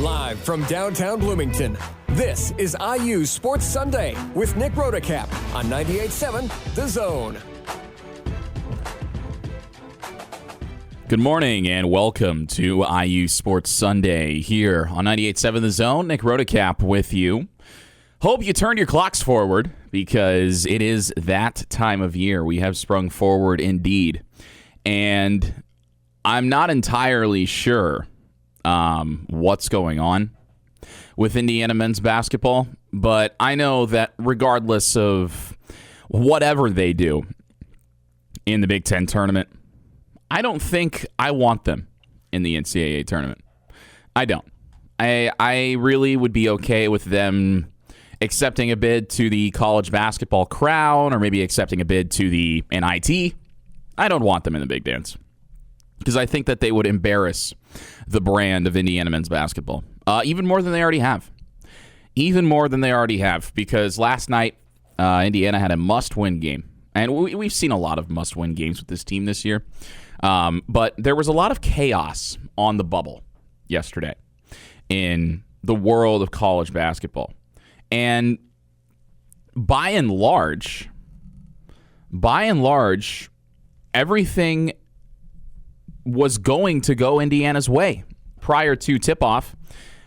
Live from downtown Bloomington, this is IU Sports Sunday with Nick Rodecap on 98.7 The Zone. Good morning and welcome to IU Sports Sunday here on 98.7 The Zone. Nick Rodecap with you. Hope you turned your clocks forward because it is that time of year. We have sprung forward indeed. And I'm not entirely sure what's going on with Indiana men's basketball, but I know that regardless of whatever they do in the Big Ten tournament, I don't think I want them in the NCAA tournament. I don't. I really would be okay with them accepting a bid to the college basketball crown or maybe accepting a bid to the NIT. I don't want them in the Big Dance because I think that they would embarrass the brand of Indiana men's basketball even more than they already have. Even more than they already have, because last night Indiana had a must-win game. And we've seen a lot of must-win games with this team this year. But there was a lot of chaos on the bubble yesterday in the world of college basketball. And by and large, everything was going to go Indiana's way prior to tip-off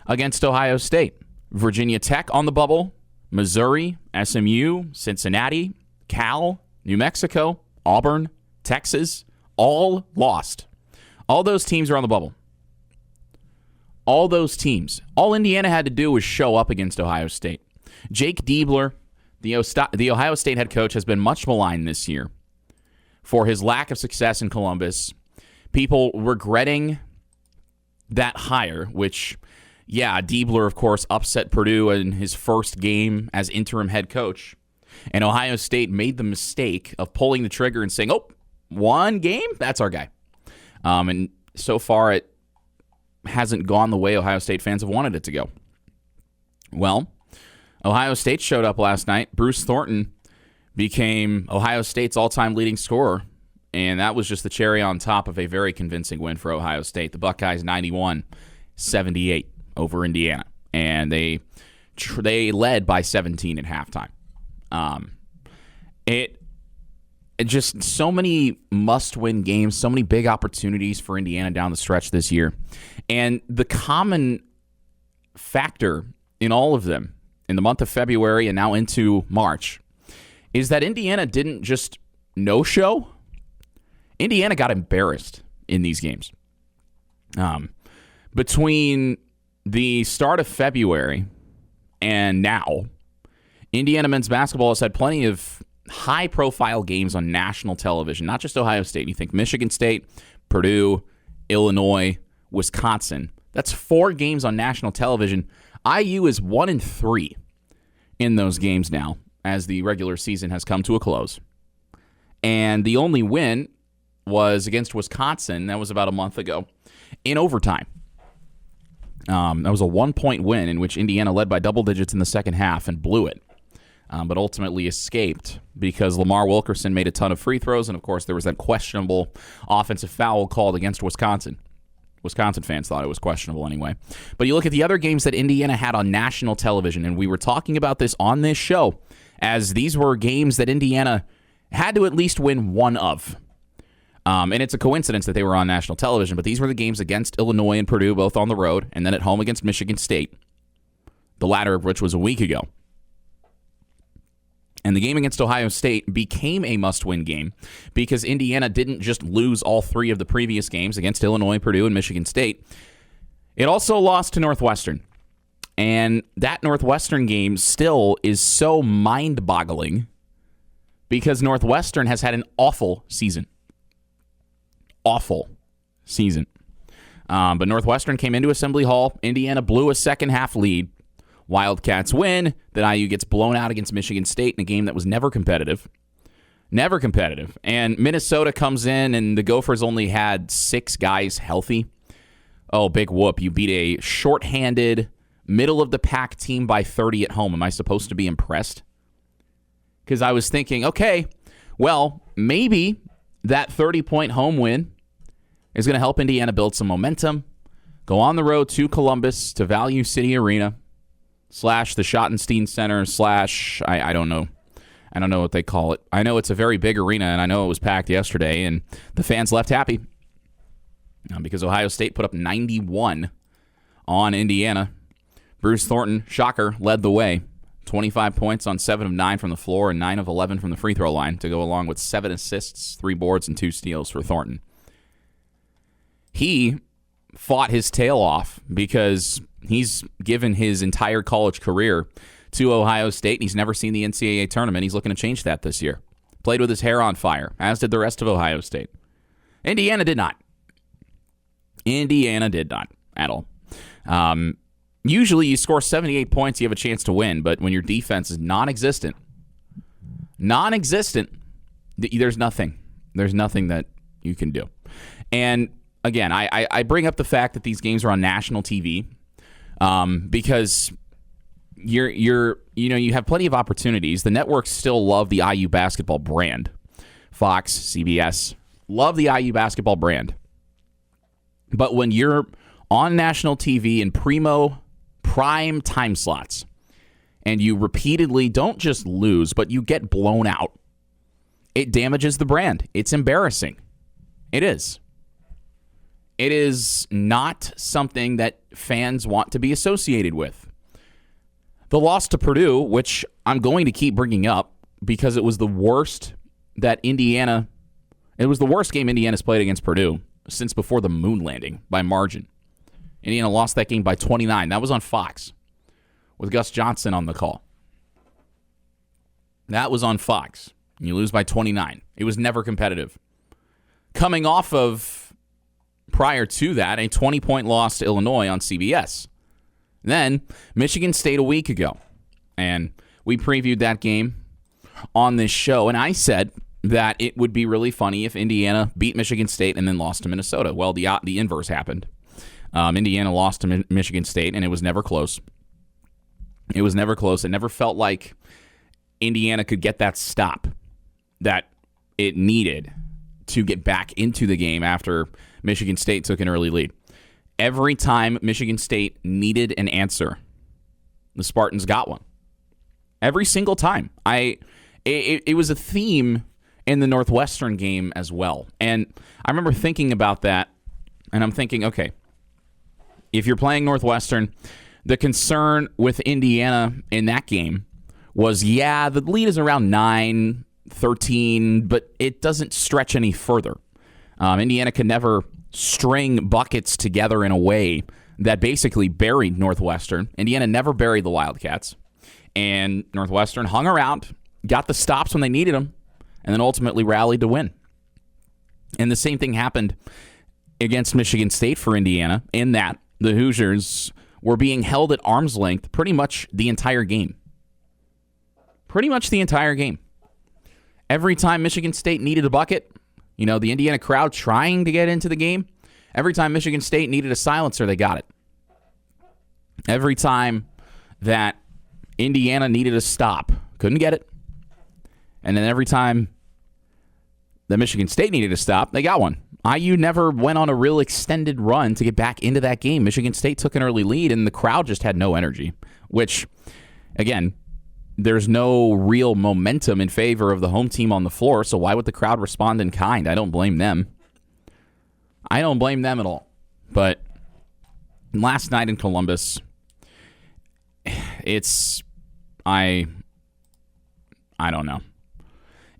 against Ohio State. Virginia Tech on the bubble, Missouri, SMU, Cincinnati, Cal, New Mexico, Auburn, Texas, all lost. All those teams are on the bubble. All those teams. All Indiana had to do was show up against Ohio State. Jake Diebler, the Ohio State head coach, has been much maligned this year for his lack of success in Columbus. People regretting that hire, which, yeah, Diebler, of course, upset Purdue in his first game as interim head coach. And Ohio State made the mistake of pulling the trigger and saying, oh, one game? That's our guy. And so far, it hasn't gone the way Ohio State fans have wanted it to go. Well, Ohio State showed up last night. Bruce Thornton became Ohio State's all-time leading scorer. And that was just the cherry on top of a very convincing win for Ohio State. The Buckeyes 91-78 over Indiana. And they led by 17 at halftime. It just so many must-win games, so many big opportunities for Indiana down the stretch this year. And the common factor in all of them in the month of February and now into March is that Indiana didn't just no-show. Indiana got embarrassed in these games. Between the start of February and now, Indiana men's basketball has had plenty of high-profile games on national television, not just Ohio State. You think Michigan State, Purdue, Illinois, Wisconsin. That's 4 games on national television. IU is 1-3 in those games now as the regular season has come to a close. And the only win was against Wisconsin. That was about a month ago in overtime. That was a 1-point win in which Indiana led by double digits in the second half and blew it. But ultimately escaped because Lamar Wilkerson made a ton of free throws, and of course there was that questionable offensive foul called against Wisconsin. Wisconsin fans thought it was questionable anyway. But you look at the other games that Indiana had on national television, and we were talking about this on this show, as these were games that Indiana had to at least win one of. And it's a coincidence that they were on national television, but these were the games against Illinois and Purdue, both on the road, and then at home against Michigan State, the latter of which was a week ago. And the game against Ohio State became a must-win game because Indiana didn't just lose all 3 of the previous games against Illinois, Purdue, and Michigan State. It also lost to Northwestern. And that Northwestern game still is so mind-boggling because Northwestern has had an awful season. Awful season. But Northwestern came into Assembly Hall. Indiana blew a second-half lead. Wildcats win. Then IU gets blown out against Michigan State in a game that was never competitive. Never competitive. And Minnesota comes in, and the Gophers only had 6 guys healthy. Oh, big whoop. You beat a shorthanded, middle-of-the-pack team by 30 at home. Am I supposed to be impressed? Because I was thinking, okay, well, maybe that 30-point home win is going to help Indiana build some momentum. go on the road to Columbus to Value City Arena / the Schottenstein Center / I don't know. I don't know what they call it. I know it's a very big arena, and I know it was packed yesterday, and the fans left happy because Ohio State put up 91 on Indiana. Bruce Thornton, shocker, led the way. 25 points on 7 of 9 from the floor and 9 of 11 from the free throw line to go along with 7 assists, 3 boards, and 2 steals for Thornton. He fought his tail off because he's given his entire college career to Ohio State, and he's never seen the NCAA tournament. He's looking to change that this year. Played with his hair on fire, as did the rest of Ohio State. Indiana did not. Indiana did not at all. Usually you score 78 points, you have a chance to win, but when your defense is non-existent, there's nothing. There's nothing that you can do. And again, I bring up the fact that these games are on national TV because you have plenty of opportunities. The networks still love the IU basketball brand. Fox, CBS, love the IU basketball brand. But when you're on national TV in prime time slots, and you repeatedly don't just lose, but you get blown out, it damages the brand. It's embarrassing. It is. It is not something that fans want to be associated with. The loss to Purdue, which I'm going to keep bringing up because it was the worst game Indiana's played against Purdue since before the moon landing by margin. Indiana lost that game by 29. That was on Fox with Gus Johnson on the call. That was on Fox. You lose by 29. It was never competitive. Coming off of, prior to that, a 20-point loss to Illinois on CBS. Then, Michigan State a week ago. And we previewed that game on this show. And I said that it would be really funny if Indiana beat Michigan State and then lost to Minnesota. Well, the inverse happened. Indiana lost to Michigan State, and it was never close. It was never close. It never felt like Indiana could get that stop that it needed to get back into the game after Michigan State took an early lead. Every time Michigan State needed an answer, the Spartans got one. Every single time. It was a theme in the Northwestern game as well. And I remember thinking about that, and I'm thinking, okay, if you're playing Northwestern, the concern with Indiana in that game was, the lead is around 9-13, but it doesn't stretch any further. Indiana could never string buckets together in a way that basically buried Northwestern. Indiana never buried the Wildcats. And Northwestern hung around, got the stops when they needed them, and then ultimately rallied to win. And the same thing happened against Michigan State for Indiana in that the Hoosiers were being held at arm's length pretty much the entire game. Pretty much the entire game. Every time Michigan State needed a bucket, the Indiana crowd trying to get into the game, every time Michigan State needed a silencer, they got it. Every time that Indiana needed a stop, couldn't get it. And then every time that Michigan State needed a stop, they got one. IU never went on a real extended run to get back into that game. Michigan State took an early lead, and the crowd just had no energy, which, again, there's no real momentum in favor of the home team on the floor, so why would the crowd respond in kind? I don't blame them. I don't blame them at all. But last night in Columbus, I don't know.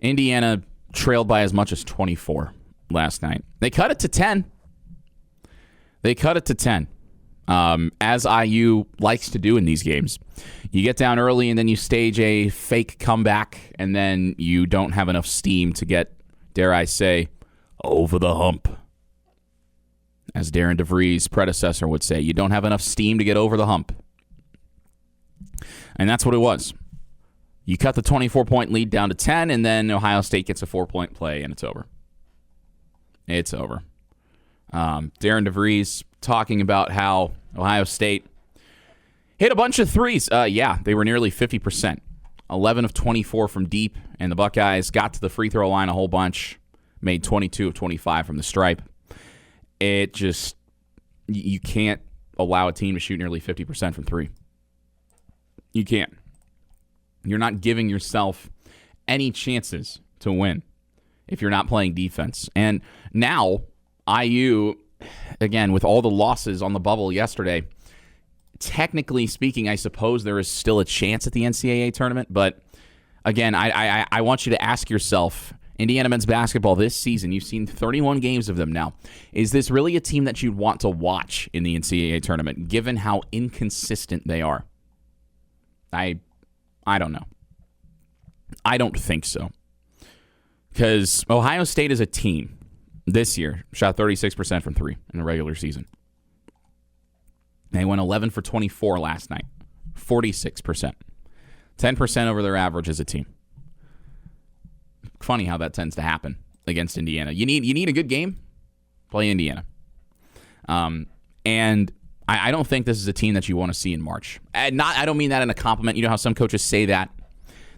Indiana trailed by as much as 24 last night. They cut it to 10. As IU likes to do in these games. You get down early and then you stage a fake comeback, and then you don't have enough steam to get, dare I say, over the hump. As Darren DeVries' predecessor would say, you don't have enough steam to get over the hump. And that's what it was. You cut the 24-point lead down to 10, and then Ohio State gets a 4-point play, and it's over. It's over. Darren DeVries talking about how Ohio State hit a bunch of threes. They were nearly 50%. 11 of 24 from deep, and the Buckeyes got to the free throw line a whole bunch, made 22 of 25 from the stripe. It just, you can't allow a team to shoot nearly 50% from three. You can't. You're not giving yourself any chances to win if you're not playing defense. And now, IU, again, with all the losses on the bubble yesterday, technically speaking, I suppose there is still a chance at the NCAA tournament. But again, I want you to ask yourself, Indiana men's basketball this season, you've seen 31 games of them now. Is this really a team that you'd want to watch in the NCAA tournament, given how inconsistent they are? I don't know. I don't think so. Because Ohio State as a team this year shot 36% from three in the regular season. They went 11 for 24 last night. 46%. 10% over their average as a team. Funny how that tends to happen against Indiana. You need a good game? Play Indiana. And I don't think this is a team that you want to see in March. I don't mean that in a compliment. You know how some coaches say that?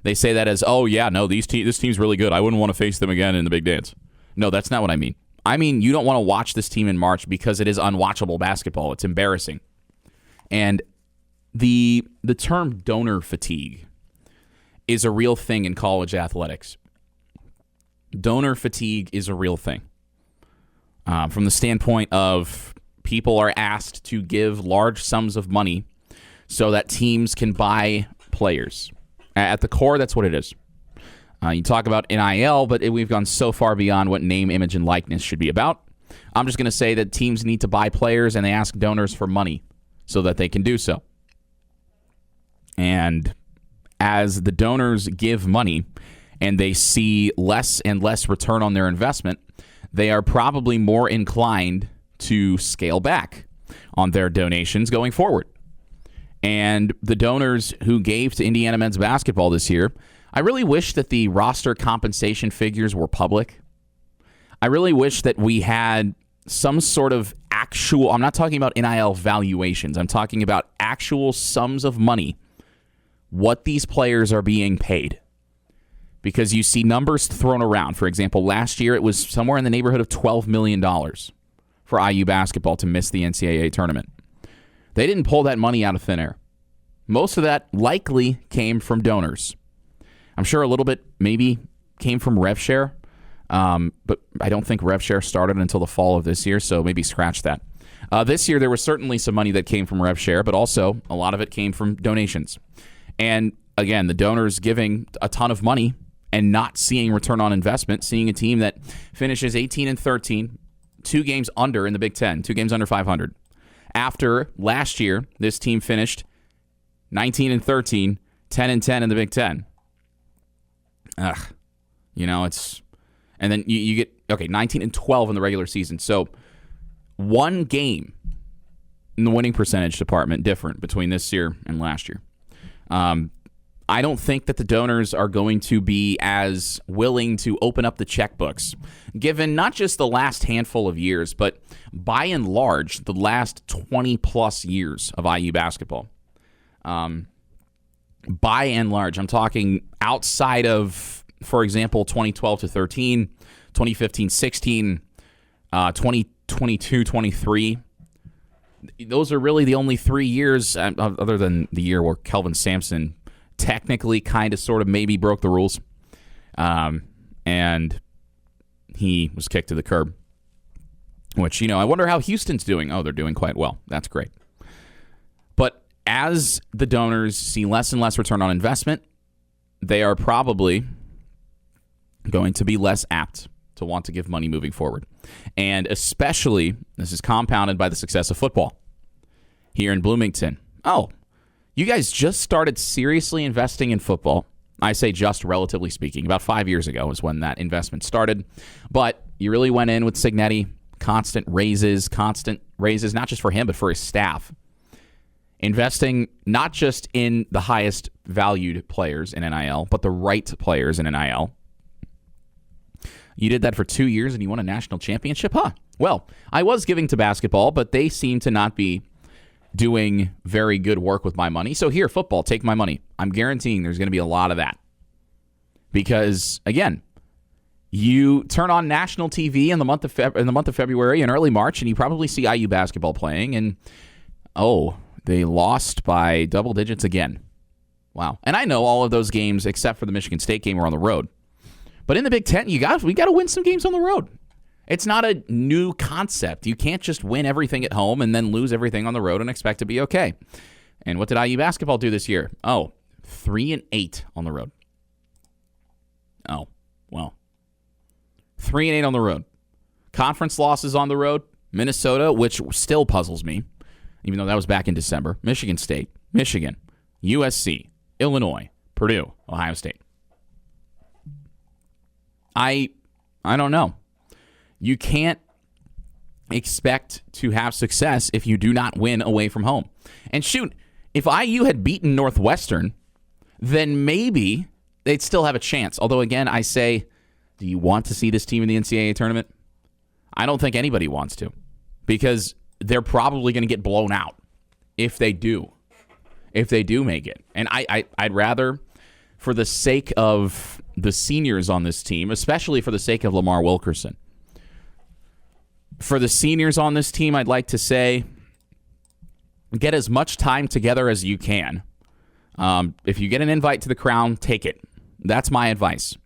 They say that as, oh, yeah, no, this team's really good. I wouldn't want to face them again in the big dance. No, that's not what I mean. I mean, you don't want to watch this team in March because it is unwatchable basketball. It's embarrassing. And the term donor fatigue is a real thing in college athletics. Donor fatigue is a real thing. From the standpoint of people are asked to give large sums of money so that teams can buy players. At the core, that's what it is. You talk about NIL, but we've gone so far beyond what name, image, and likeness should be about. I'm just going to say that teams need to buy players and they ask donors for money so that they can do so. And as the donors give money and they see less and less return on their investment, they are probably more inclined to scale back on their donations going forward. And the donors who gave to Indiana men's basketball this year, I really wish that the roster compensation figures were public. I really wish that we had some sort of actual, I'm not talking about NIL valuations, I'm talking about actual sums of money, what these players are being paid. Because you see numbers thrown around. For example, last year it was somewhere in the neighborhood of $12 million for IU basketball to miss the NCAA tournament. They didn't pull that money out of thin air. Most of that likely came from donors. I'm sure a little bit maybe came from rev share, but I don't think rev share started until the fall of this year, so maybe scratch that. This year there was certainly some money that came from rev share, but also a lot of it came from donations. And again, the donors giving a ton of money and not seeing return on investment, seeing a team that finishes 18-13, 2 games under in the Big Ten, 2 games under 500. After last year, this team finished 19-13, 10-10 in the Big Ten. It's, and then you get 19-12 in the regular season. So 1 game in the winning percentage department different between this year and last year. I don't think that the donors are going to be as willing to open up the checkbooks, given not just the last handful of years, but by and large, the last 20-plus years of IU basketball. By and large, I'm talking outside of, for example, 2012-13, 2015-16, 2022-23. Those are really the only 3 years, other than the year where Kelvin Sampson technically kind of sort of maybe broke the rules. And he was kicked to the curb. Which, I wonder how Houston's doing. Oh, they're doing quite well. That's great. But as the donors see less and less return on investment, they are probably going to be less apt to want to give money moving forward. And especially, this is compounded by the success of football here in Bloomington. Oh, you guys just started seriously investing in football. I say just, relatively speaking. About 5 years ago is when that investment started. But you really went in with Cignetti, constant raises, not just for him, but for his staff. Investing not just in the highest valued players in NIL, but the right players in NIL. You did that for 2 years and you won a national championship? Huh. Well, I was giving to basketball, but they seem to not be doing very good work with my money. So here, football, take my money. I'm guaranteeing there's going to be a lot of that. Because, again, You turn on national TV in the month of February and early March, and you probably see IU basketball playing, and they lost by double digits again. Wow. And I know all of those games, except for the Michigan State game, were on the road. But in the Big Ten, we got to win some games on the road. It's not a new concept. You can't just win everything at home and then lose everything on the road and expect to be okay. And what did IU basketball do this year? 3-8 on the road. Oh, well. 3-8 on the road. Conference losses on the road. Minnesota, which still puzzles me, even though that was back in December. Michigan State, Michigan, USC, Illinois, Purdue, Ohio State. I don't know. You can't expect to have success if you do not win away from home. And shoot, if IU had beaten Northwestern, then maybe they'd still have a chance. Although, again, I say, do you want to see this team in the NCAA tournament? I don't think anybody wants to, because they're probably going to get blown out if they do make it. And I'd rather, for the sake of the seniors on this team, especially for the sake of Lamar Wilkerson, for the seniors on this team, I'd like to say, get as much time together as you can. If you get an invite to the Crown, take it. That's my advice.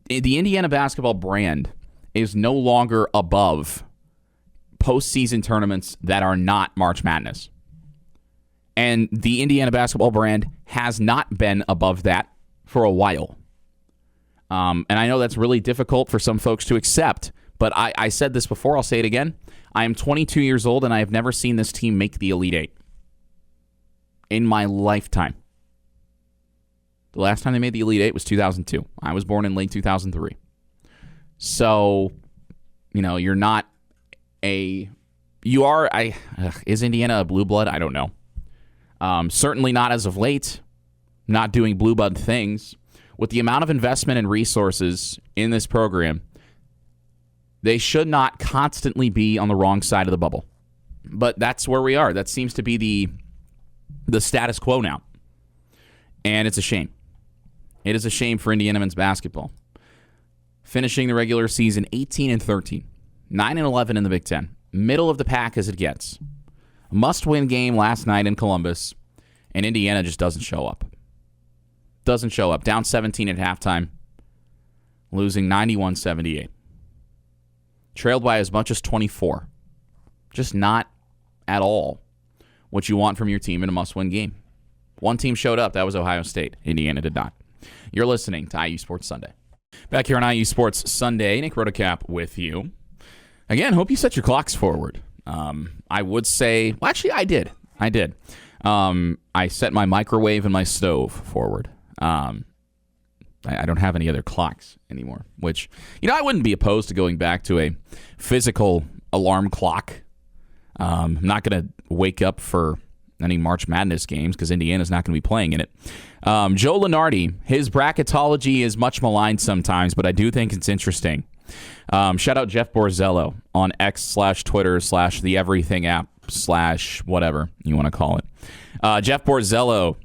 The Indiana basketball brand is no longer above postseason tournaments that are not March Madness. And the Indiana basketball brand has not been above that for a while. And I know that's really difficult for some folks to accept, but I said this before, I'll say it again. I am 22 years old, and I have never seen this team make the Elite Eight in my lifetime. The last time they made the Elite Eight was 2002. I was born in late 2003. So, you're not is Indiana a blue blood? I don't know. Certainly not as of late. Not doing blue blood things. With the amount of investment and resources in this program, they should not constantly be on the wrong side of the bubble. But that's where we are. That seems to be the status quo now. And it's a shame. It is a shame for Indiana men's basketball. Finishing the regular season 18-13, 9-11 in the Big Ten. Middle of the pack as it gets. Must-win game last night in Columbus, and Indiana just doesn't show up. Doesn't show up. Down 17 at halftime, losing 91-78. Trailed by as much as 24. Just not at all what you want from your team in a must-win game. One team showed up. That was Ohio State. Indiana did not. You're listening to IU Sports Sunday. Back here on IU Sports Sunday, Nick Rotacap with you. Again, hope you set your clocks forward. I would say, well, actually, I did. I set my microwave and my stove forward. I don't have any other clocks anymore, which, I wouldn't be opposed to going back to a physical alarm clock. I'm not going to wake up for any March Madness games because Indiana's not going to be playing in it. Joe Lunardi, his bracketology is much maligned sometimes, but I do think it's interesting. Shout out Jeff Borzello on X/Twitter/ the Everything app / whatever you want to call it. Jeff Borzello,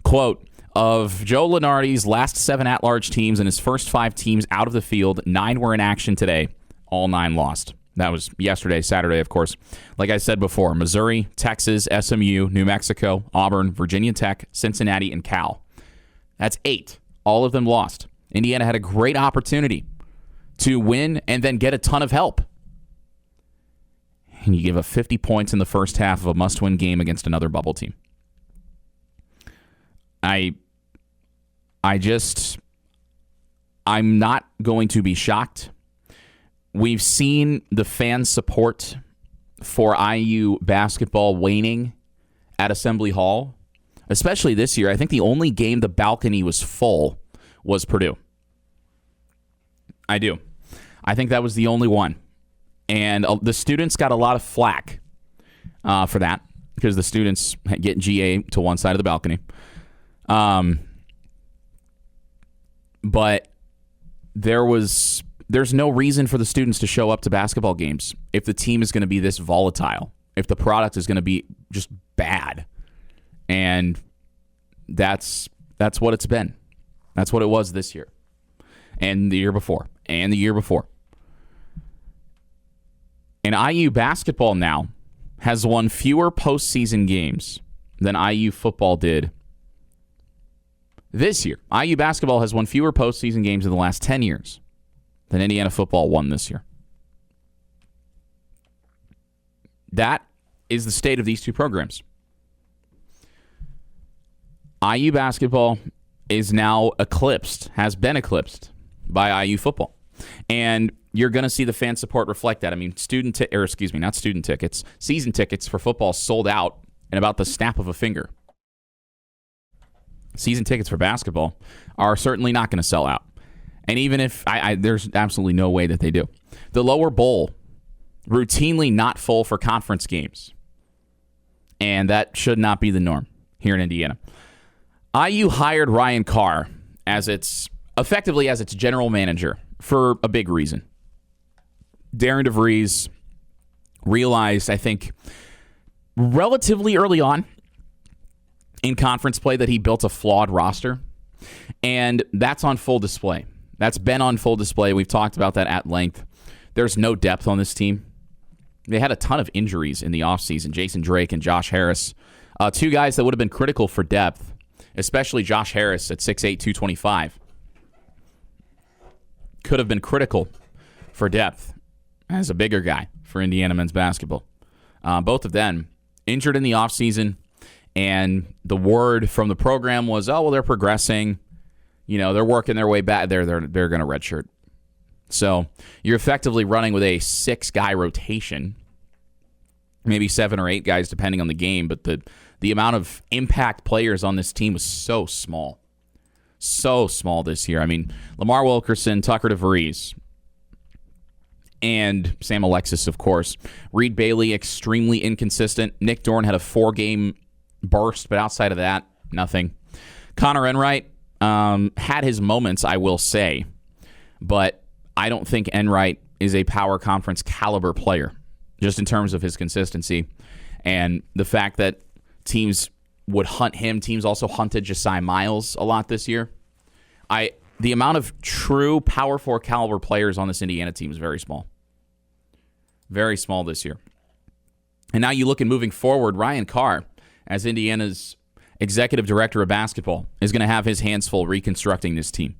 quote, of Joe Lunardi's last 7 at-large teams and his first 5 teams out of the field, 9 were in action today. All 9 lost. That was yesterday, Saturday, of course. Like I said before, Missouri, Texas, SMU, New Mexico, Auburn, Virginia Tech, Cincinnati, and Cal. That's 8. All of them lost. Indiana had a great opportunity to win and then get a ton of help. And you give up 50 points in the first half of a must-win game against another bubble team. I'm not going to be shocked. We've seen the fan support for IU basketball waning at Assembly Hall, especially this year. I think the only game the balcony was full was Purdue. I do. I think that was the only one. And the students got a lot of flack for that because the students get GA to one side of the balcony. But there's no reason for the students to show up to basketball games if the team is going to be this volatile, if the product is going to be just bad. And that's what it's been. That's what it was this year and the year before. and the year before. And IU basketball now has won fewer postseason games than IU football did this year. IU basketball has won fewer postseason games in the last 10 years than Indiana football won this year. That is the state of these two programs. IU basketball is now has been eclipsed by IU football. And you're going to see the fan support reflect that. I mean, season tickets for football sold out in about the snap of a finger. Season tickets for basketball are certainly not going to sell out. And even if there's absolutely no way that they do. The lower bowl, routinely not full for conference games. And that should not be the norm here in Indiana. IU hired Ryan Carr effectively as its general manager for a big reason. Darren DeVries realized, I think, relatively early on in conference play that he built a flawed roster, and that's on full display. That's been on full display. We've talked about that at length. There's no depth on this team. They had a ton of injuries in the offseason. Jason Drake and Josh Harris, two guys that would have been critical for depth, especially Josh Harris at 6'8", 225. Could have been critical for depth as a bigger guy for Indiana men's basketball. Both of them injured in the offseason, and the word from the program was, oh, well, they're progressing. They're working their way back. They're going to redshirt. So you're effectively running with a 6-guy rotation, maybe 7 or 8 guys depending on the game, but the amount of impact players on this team was so small. So small this year. I mean, Lamar Wilkerson, Tucker DeVries, and Sam Alexis, of course. Reed Bailey, extremely inconsistent. Nick Dorn had a 4-game burst, but outside of that, nothing. Connor Enright had his moments, I will say, but I don't think Enright is a power conference caliber player, just in terms of his consistency and the fact that teams would hunt him. Teams also hunted Josiah Miles a lot this year. The amount of true Power 4 caliber players on this Indiana team is very small. Very small this year. And now you look at moving forward, Ryan Carr, as Indiana's executive director of basketball, is going to have his hands full reconstructing this team.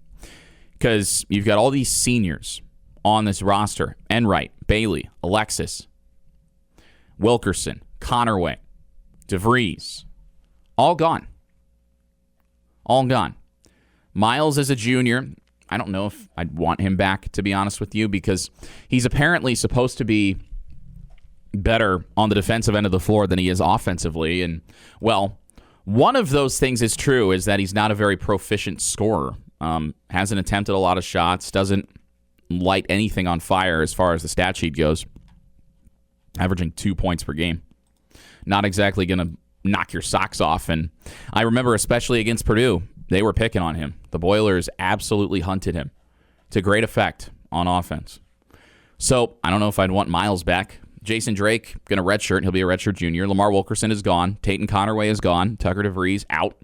Because you've got all these seniors on this roster. Enright, Bailey, Alexis, Wilkerson, Connerway, DeVries. All gone. All gone. Miles is a junior. I don't know if I'd want him back, to be honest with you, because he's apparently supposed to be better on the defensive end of the floor than he is offensively. And, well, one of those things is true, is that he's not a very proficient scorer. Hasn't attempted a lot of shots, doesn't light anything on fire as far as the stat sheet goes. Averaging 2 points per game. Not exactly going to knock your socks off. And I remember, especially against Purdue, they were picking on him. The Boilers absolutely hunted him to great effect on offense. So I don't know if I'd want Miles back. Jason Drake, going to redshirt. He'll be a redshirt junior. Lamar Wilkerson is gone. Tatum Connerway is gone. Tucker DeVries out.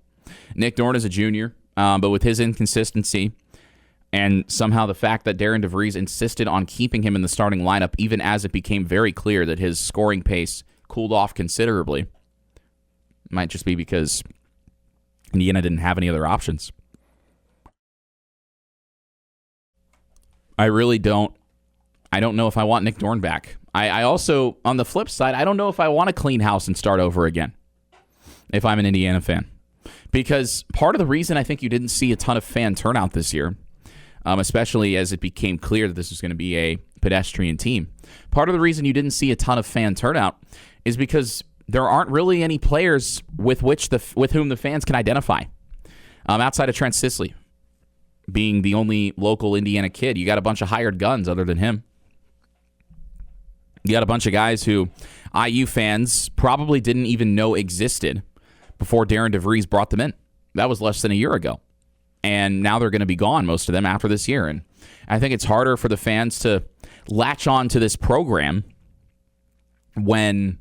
Nick Dorn is a junior, but with his inconsistency and somehow the fact that Darren DeVries insisted on keeping him in the starting lineup even as it became very clear that his scoring pace cooled off considerably. It might just be because Indiana didn't have any other options. I don't know if I want Nick Dorn back. I also, on the flip side, I don't know if I want to clean house and start over again if I'm an Indiana fan. Because part of the reason I think you didn't see a ton of fan turnout this year, especially as it became clear that this was going to be a pedestrian team, part of the reason you didn't see a ton of fan turnout is because there aren't really any players with whom the fans can identify. Outside of Trent Sisley being the only local Indiana kid, you got a bunch of hired guns other than him. You got a bunch of guys who IU fans probably didn't even know existed before Darren DeVries brought them in. That was less than a year ago. And now they're going to be gone, most of them, after this year. And I think it's harder for the fans to latch on to this program when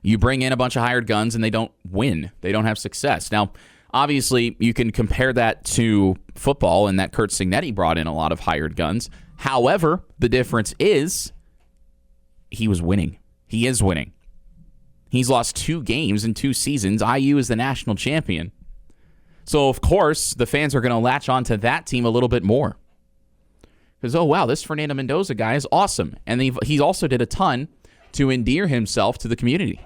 you bring in a bunch of hired guns and they don't win. They don't have success. Now, obviously, you can compare that to football and that Curt Cignetti brought in a lot of hired guns. However, the difference is he was winning. He is winning. He's lost 2 games in 2 seasons. IU is the national champion. So, of course, the fans are going to latch on to that team a little bit more. Because, oh, wow, this Fernando Mendoza guy is awesome. And he also did a ton to endear himself to the community,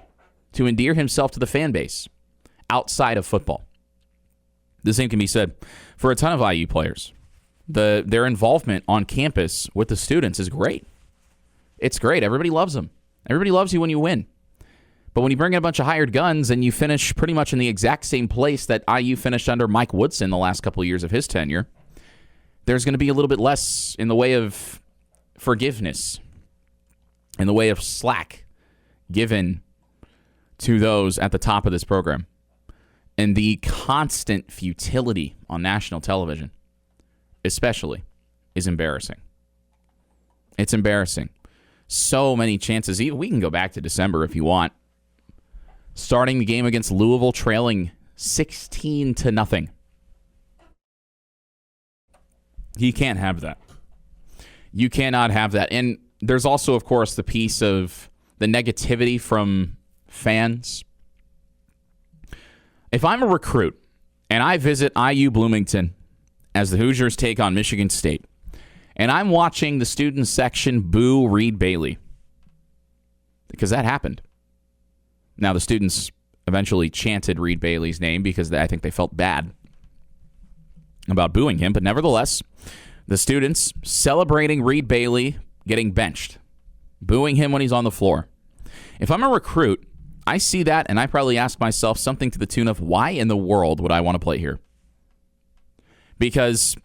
to endear himself to the fan base outside of football. The same can be said for a ton of IU players. Their involvement on campus with the students is great. It's great. Everybody loves them. Everybody loves you when you win. But when you bring in a bunch of hired guns and you finish pretty much in the exact same place that IU finished under Mike Woodson the last couple of years of his tenure, there's going to be a little bit less in the way of forgiveness, in the way of slack given to those at the top of this program. And the constant futility on national television, especially, is embarrassing. It's embarrassing. So many chances. We can go back to December if you want. Starting the game against Louisville, trailing 16-0. You can't have that. You cannot have that. And there's also, of course, the piece of the negativity from fans. If I'm a recruit and I visit IU Bloomington as the Hoosiers take on Michigan State, and I'm watching the student section boo Reed Bailey, because that happened. Now, the students eventually chanted Reed Bailey's name because I think they felt bad about booing him. But nevertheless, the students celebrating Reed Bailey getting benched, booing him when he's on the floor. If I'm a recruit, I see that and I probably ask myself something to the tune of, why in the world would I want to play here? Because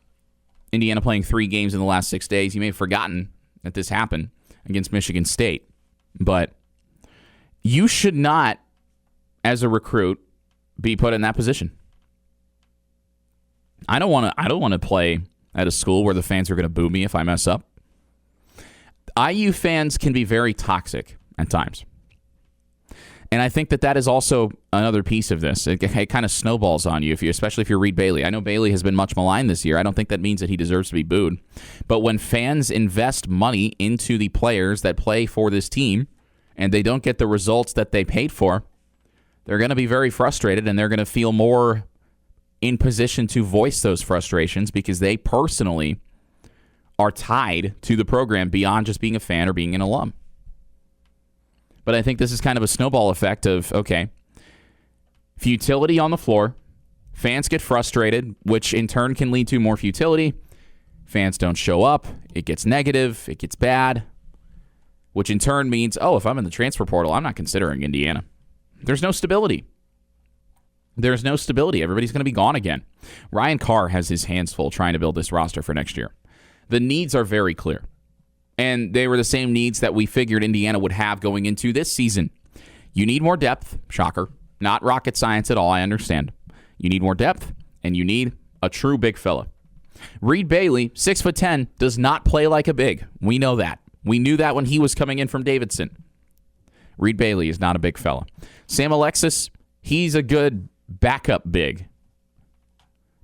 Indiana playing 3 games in the last 6 days, you may have forgotten that this happened against Michigan State. But you should not, as a recruit, be put in that position. I don't want to play at a school where the fans are going to boo me if I mess up. IU fans can be very toxic at times. And I think that is also another piece of this. It kind of snowballs on you, especially if you're Reed Bailey. I know Bailey has been much maligned this year. I don't think that means that he deserves to be booed. But when fans invest money into the players that play for this team, and they don't get the results that they paid for, they're going to be very frustrated, and they're going to feel more in position to voice those frustrations because they personally are tied to the program beyond just being a fan or being an alum. But I think this is kind of a snowball effect of, okay, futility on the floor, fans get frustrated, which in turn can lead to more futility. Fans don't show up, it gets negative, it gets bad, which in turn means, oh, if I'm in the transfer portal, I'm not considering Indiana. There's no stability. There's no stability. Everybody's going to be gone again. Ryan Carr has his hands full trying to build this roster for next year. The needs are very clear. And they were the same needs that we figured Indiana would have going into this season. You need more depth. Shocker. Not rocket science at all, I understand. You need more depth, and you need a true big fella. Reed Bailey, 6'10", does not play like a big. We know that. We knew that when he was coming in from Davidson. Reed Bailey is not a big fella. Sam Alexis, he's a good backup big.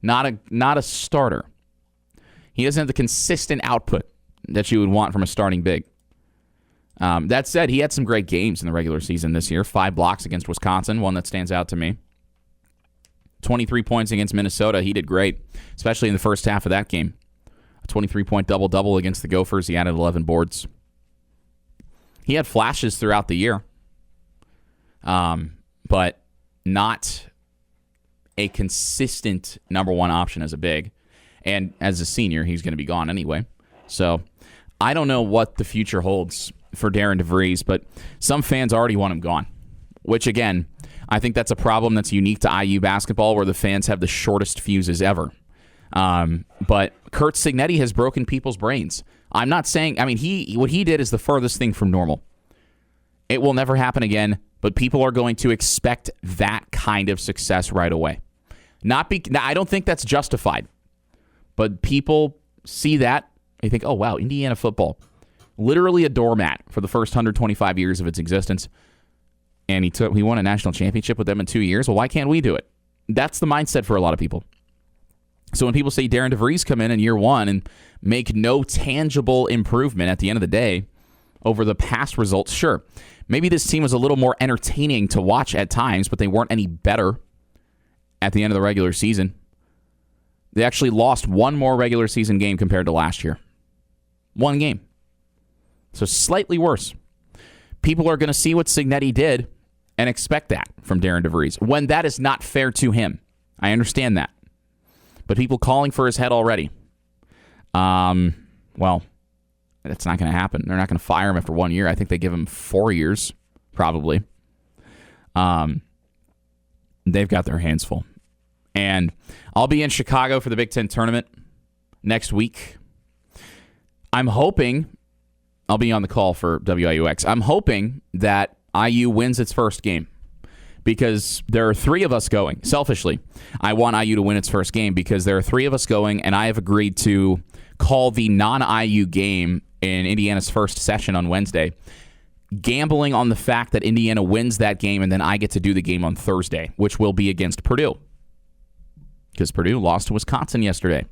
Not a starter. He doesn't have the consistent output that you would want from a starting big. That said, he had some great games in the regular season this year. 5 blocks against Wisconsin, one that stands out to me. 23 points against Minnesota. He did great, especially in the first half of that game. 23-point double-double against the Gophers. He added 11 boards. He had flashes throughout the year, but not a consistent number one option as a big. And as a senior, he's going to be gone anyway. So I don't know what the future holds for Darren DeVries, but some fans already want him gone, which, again, I think that's a problem that's unique to IU basketball where the fans have the shortest fuses ever. But Curt Cignetti has broken people's brains. I'm not saying, what he did is the furthest thing from normal. It will never happen again, but people are going to expect that kind of success right away. I don't think that's justified, but people see that. They think, oh, wow, Indiana football. Literally a doormat for the first 125 years of its existence. And he won a national championship with them in 2 years. Well, why can't we do it? That's the mindset for a lot of people. So when people say Darren DeVries come in year one and make no tangible improvement at the end of the day over the past results, sure. Maybe this team was a little more entertaining to watch at times, but they weren't any better at the end of the regular season. They actually lost one more regular season game compared to last year. One game. So slightly worse. People are going to see what Cignetti did and expect that from Darren DeVries when that is not fair to him. I understand that. But people calling for his head already. Well, that's not going to happen. They're not going to fire him after 1 year. I think they give him 4 years, probably. They've got their hands full. And I'll be in Chicago for the Big Ten tournament next week. I'm hoping, I'll be on the call for WIUX. I'm hoping that IU wins its first game because there are three of us going. Selfishly, I want IU to win its first game because there are three of us going, and I have agreed to call the non-IU game in Indiana's first session on Wednesday, gambling on the fact that Indiana wins that game, and then I get to do the game on Thursday, which will be against Purdue because Purdue lost to Wisconsin yesterday.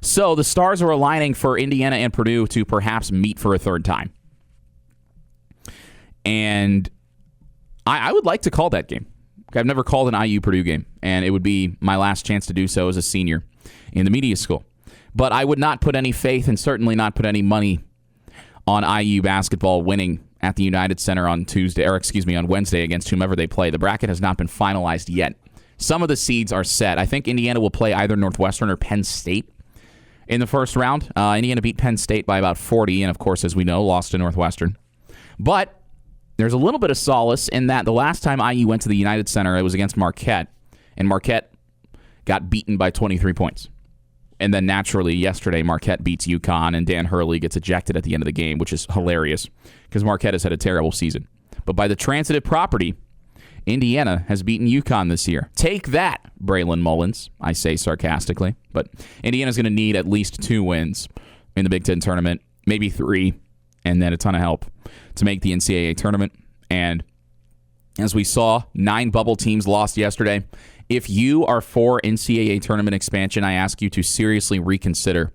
So the stars are aligning for Indiana and Purdue to perhaps meet for a third time. And I would like to call that game. I've never called an IU-Purdue game, and it would be my last chance to do so as a senior in the media school. But I would not put any faith and certainly not put any money on IU basketball winning at the United Center on Wednesday against whomever they play. The bracket has not been finalized yet. Some of the seeds are set. I think Indiana will play either Northwestern or Penn State in the first round. Indiana beat Penn State by about 40, and of course, as we know, lost to Northwestern. But there's a little bit of solace in that the last time IU went to the United Center, it was against Marquette, and Marquette got beaten by 23 points. And then naturally, yesterday, Marquette beats UConn, and Dan Hurley gets ejected at the end of the game, which is hilarious because Marquette has had a terrible season. But by the transitive property, Indiana has beaten UConn this year. Take that, Braylon Mullins, I say sarcastically. But Indiana's going to need at least 2 wins in the Big Ten tournament, maybe 3, and then a ton of help to make the NCAA tournament. And as we saw, 9 bubble teams lost yesterday. If you are for NCAA tournament expansion, I ask you to seriously reconsider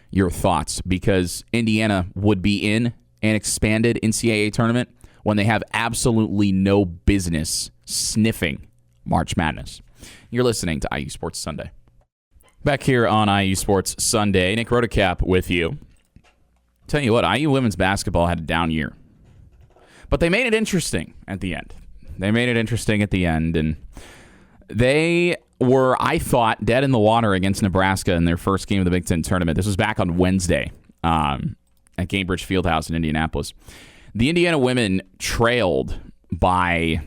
your thoughts because Indiana would be in an expanded NCAA tournament when they have absolutely no business sniffing March Madness. You're listening to IU Sports Sunday. Back here on IU Sports Sunday, Nick Rotacap with you. Tell you what, IU women's basketball had a down year. But they made it interesting at the end. And they were, I thought, dead in the water against Nebraska in their first game of the Big Ten tournament. This was back on Wednesday at Gainbridge Fieldhouse in Indianapolis. The Indiana women trailed by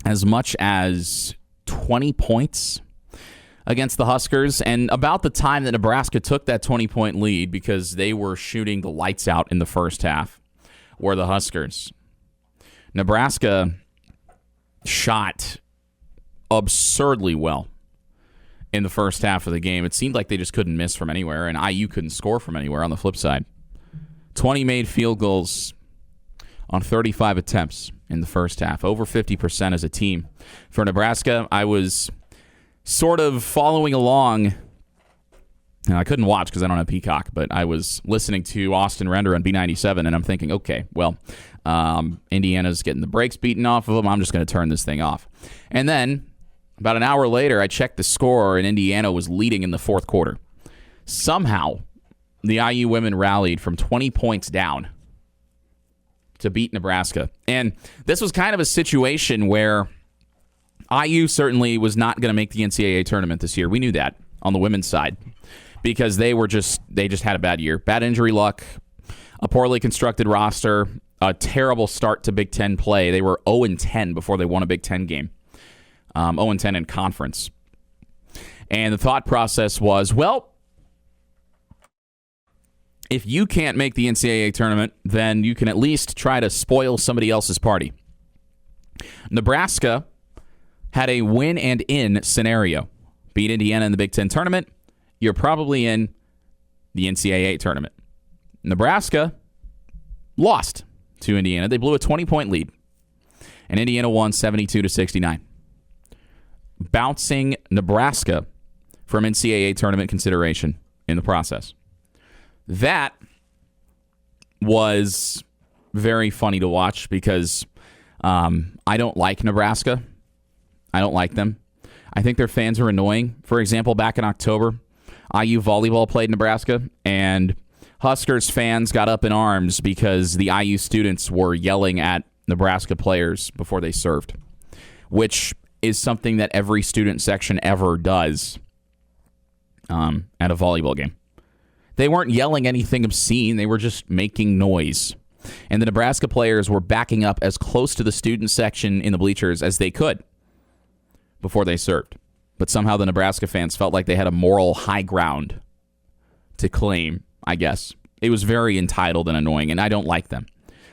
as much as 20 points against the Huskers, and about the time that Nebraska took that 20-point lead because they were shooting the lights out in the first half were the Huskers. Nebraska shot absurdly well in the first half of the game. It seemed like they just couldn't miss from anywhere, and IU couldn't score from anywhere on the flip side. 20 made field goals on 35 attempts in the first half, over 50% as a team. For Nebraska, I was sort of following along, and I couldn't watch because I don't have Peacock, but I was listening to Austin Render on B97, and I'm thinking, okay, well, Indiana's getting the brakes beaten off of them. I'm just going to turn this thing off. And then about an hour later, I checked the score, and Indiana was leading in the fourth quarter. Somehow, the IU women rallied from 20 points down to beat Nebraska. And this was kind of a situation where IU certainly was not going to make the NCAA tournament this year. We knew that on the women's side because they just had a bad year. Bad injury luck, a poorly constructed roster, a terrible start to Big Ten play. They were 0-10 before they won a Big Ten game. 0-10 in conference. And the thought process was, well, if you can't make the NCAA tournament, then you can at least try to spoil somebody else's party. Nebraska had a win and in scenario. Beat Indiana in the Big Ten tournament, you're probably in the NCAA tournament. Nebraska lost to Indiana. They blew a 20-point lead, and Indiana won 72-69. Bouncing Nebraska from NCAA tournament consideration in the process. That was very funny to watch because I don't like Nebraska. I don't like them. I think their fans are annoying. For example, back in October, IU volleyball played Nebraska, and Huskers fans got up in arms because the IU students were yelling at Nebraska players before they served, which is something that every student section ever does at a volleyball game. They weren't yelling anything obscene. They were just making noise. And the Nebraska players were backing up as close to the student section in the bleachers as they could before they served. But somehow the Nebraska fans felt like they had a moral high ground to claim, I guess. It was very entitled and annoying, and I don't like them.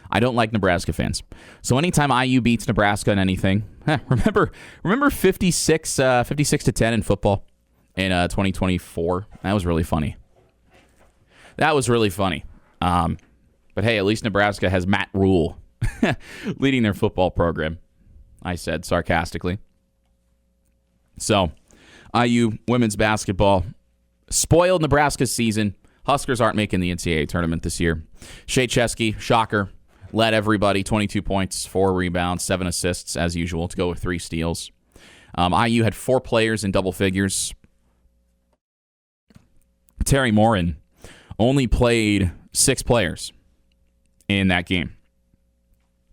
I don't like Nebraska fans. So anytime IU beats Nebraska in anything, remember 56 to 10 in football in 2024? That was really funny. But hey, at least Nebraska has Matt Rule leading their football program, I said sarcastically. So, IU women's basketball spoiled Nebraska's season. Huskers aren't making the NCAA tournament this year. Shea Chesky, shocker, led everybody, 22 points, 4 rebounds, 7 assists as usual to go with 3 steals. IU had 4 players in double figures. Terry Morin only played 6 players in that game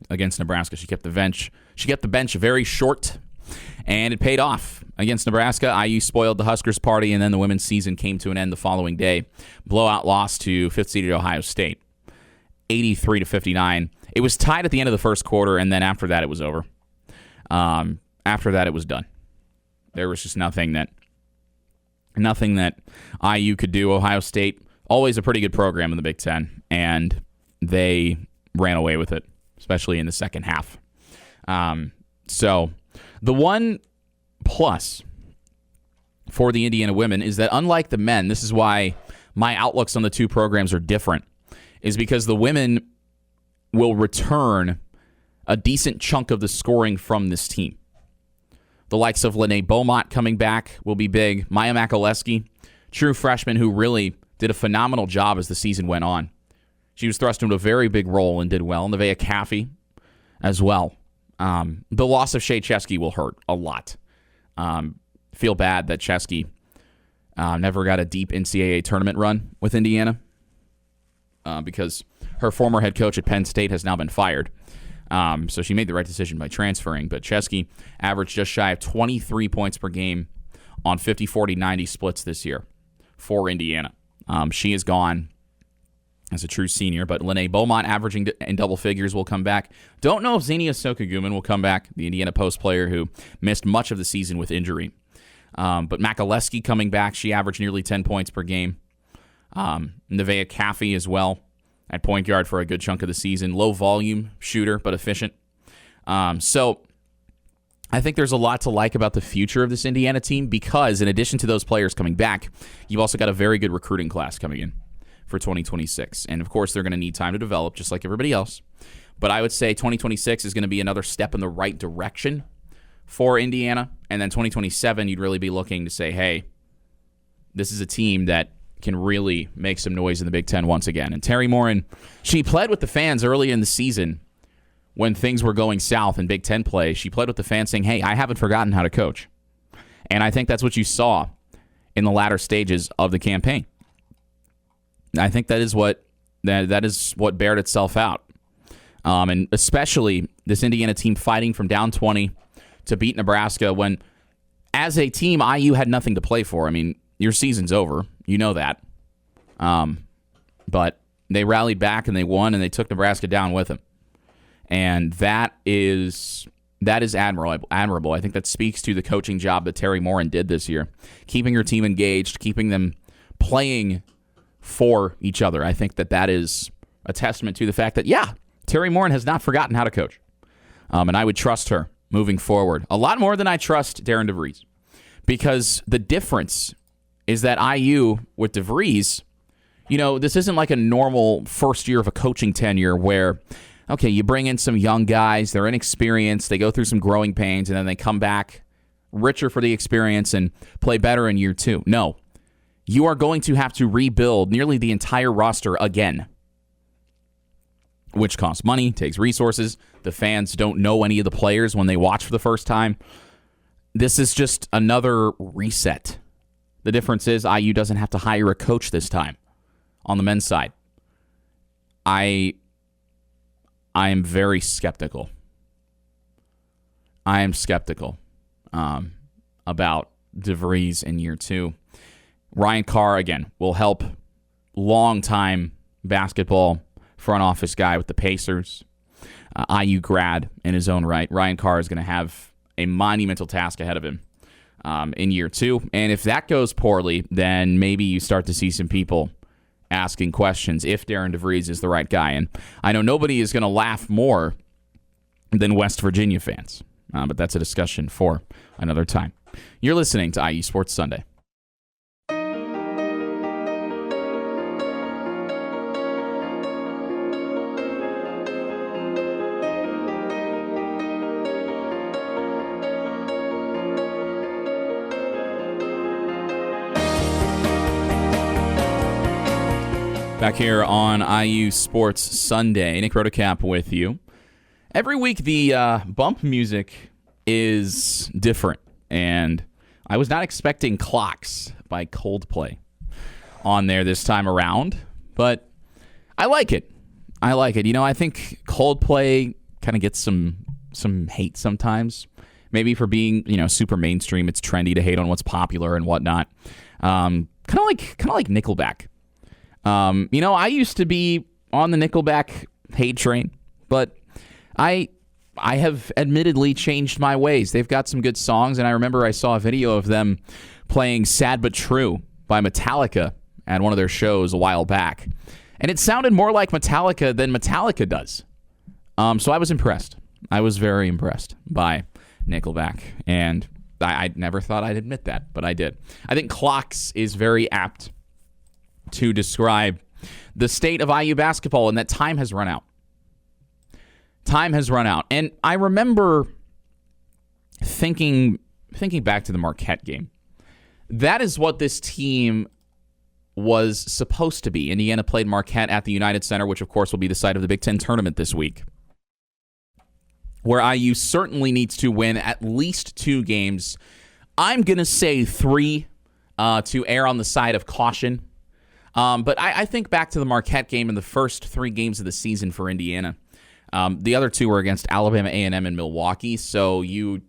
against Nebraska. She kept the bench very short, and it paid off against Nebraska. IU spoiled the Huskers party, and then the women's season came to an end the following day. Blowout loss to 5th-seeded Ohio State, 83-59. It was tied at the end of the first quarter, and then after that, it was over. After that, it was done. There was just nothing that IU could do. Ohio State, always a pretty good program in the Big Ten, and they ran away with it, especially in the second half. So the one plus for the Indiana women is that unlike the men, this is why my outlooks on the two programs are different, is because the women will return a decent chunk of the scoring from this team. The likes of Lene Beaumont coming back will be big. Maya Makalewski, true freshman who really did a phenomenal job as the season went on. She was thrust into a very big role and did well. Nevaeh Caffey as well. The loss of Shea Chesky will hurt a lot. Feel bad that Chesky never got a deep NCAA tournament run with Indiana because her former head coach at Penn State has now been fired. So she made the right decision by transferring. But Chesky averaged just shy of 23 points per game on 50, 40, 90 splits this year for Indiana. She is gone as a true senior, but Lene Beaumont averaging in double figures will come back. Don't know if Xenia Sokaguman will come back, the Indiana Post player who missed much of the season with injury. But Makalewski coming back, she averaged nearly 10 points per game. Nevaeh Caffey as well at point guard for a good chunk of the season. Low volume shooter, but efficient. So I think there's a lot to like about the future of this Indiana team because in addition to those players coming back, you've also got a very good recruiting class coming in for 2026. And of course, they're going to need time to develop just like everybody else. But I would say 2026 is going to be another step in the right direction for Indiana. And then 2027, you'd really be looking to say, hey, this is a team that can really make some noise in the Big Ten once again. And Terry Morin, she pled with the fans early in the season when things were going south in Big Ten play. She pled with the fans saying, hey, I haven't forgotten how to coach. And I think that's what you saw in the latter stages of the campaign. I think that is what bared itself out. And especially this Indiana team fighting from down 20 to beat Nebraska when, as a team, IU had nothing to play for. I mean, your season's over. You know that. But they rallied back and they won and they took Nebraska down with them. And that is admirable. I think that speaks to the coaching job that Terry Morin did this year. Keeping your team engaged, keeping them playing for each other. I think that is a testament to the fact that, yeah, Terry Morin has not forgotten how to coach. And I would trust her moving forward a lot more than I trust Darren DeVries. Because the difference is that IU with DeVries, this isn't like a normal first year of a coaching tenure where, okay, you bring in some young guys, they're inexperienced, they go through some growing pains, and then they come back richer for the experience and play better in year 2. No. You are going to have to rebuild nearly the entire roster again, which costs money, takes resources. The fans don't know any of the players when they watch for the first time. This is just another reset. The difference is IU doesn't have to hire a coach this time on the men's side. I am very skeptical. I am skeptical about DeVries in year 2. Ryan Carr, again, will help. Long-time basketball front office guy with the Pacers. IU grad in his own right. Ryan Carr is going to have a monumental task ahead of him in year 2. And if that goes poorly, then maybe you start to see some people asking questions if Darren DeVries is the right guy. And I know nobody is going to laugh more than West Virginia fans, but that's a discussion for another time. You're listening to IU Sports Sunday. Back here on IU Sports Sunday, Nick Rotocap with you. Every week the bump music is different, and I was not expecting Clocks by Coldplay on there this time around, but I like it. You know, I think Coldplay kind of gets some hate sometimes, maybe for being, you know, super mainstream. It's trendy to hate on what's popular and whatnot. Kind of like Nickelback. You know, I used to be on the Nickelback hate train, but I have admittedly changed my ways. They've got some good songs, and I remember I saw a video of them playing Sad But True by Metallica at one of their shows a while back, and it sounded more like Metallica than Metallica does. So I was impressed. I was very impressed by Nickelback, and I never thought I'd admit that, but I did. I think Clocks is very apt to describe the state of IU basketball, and that time has run out. Time has run out. And I remember thinking back to the Marquette game. That is what this team was supposed to be. Indiana played Marquette at the United Center, which of course will be the site of the Big Ten tournament this week, where IU certainly needs to win at least 2 games. I'm going to say 3 to err on the side of caution. But I think back to the Marquette game in the first 3 games of the season for Indiana. The other 2 were against Alabama A&M and Milwaukee, so you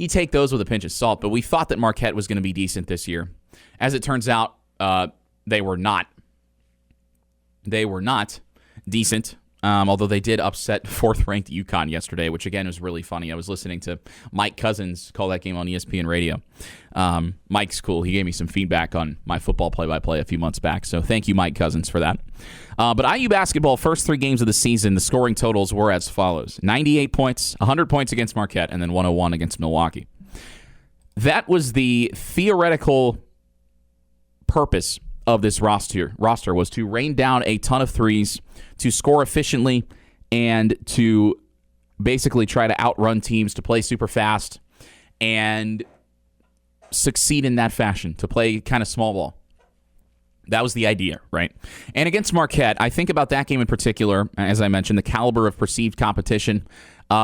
take those with a pinch of salt. But we thought that Marquette was going to be decent this year. As it turns out, they were not. They were not decent. Although they did upset 4th-ranked UConn yesterday, which, again, was really funny. I was listening to Mike Cousins call that game on ESPN Radio. Mike's cool. He gave me some feedback on my football play-by-play a few months back, so thank you, Mike Cousins, for that. But IU basketball, first 3 games of the season, the scoring totals were as follows. 98 points, 100 points against Marquette, and then 101 against Milwaukee. That was the theoretical purpose of this roster was to rain down a ton of threes, to score efficiently, and to basically try to outrun teams, to play super fast, and succeed in that fashion, to play kind of small ball. That was the idea, right? And against Marquette, I think about that game in particular, as I mentioned, the caliber of perceived competition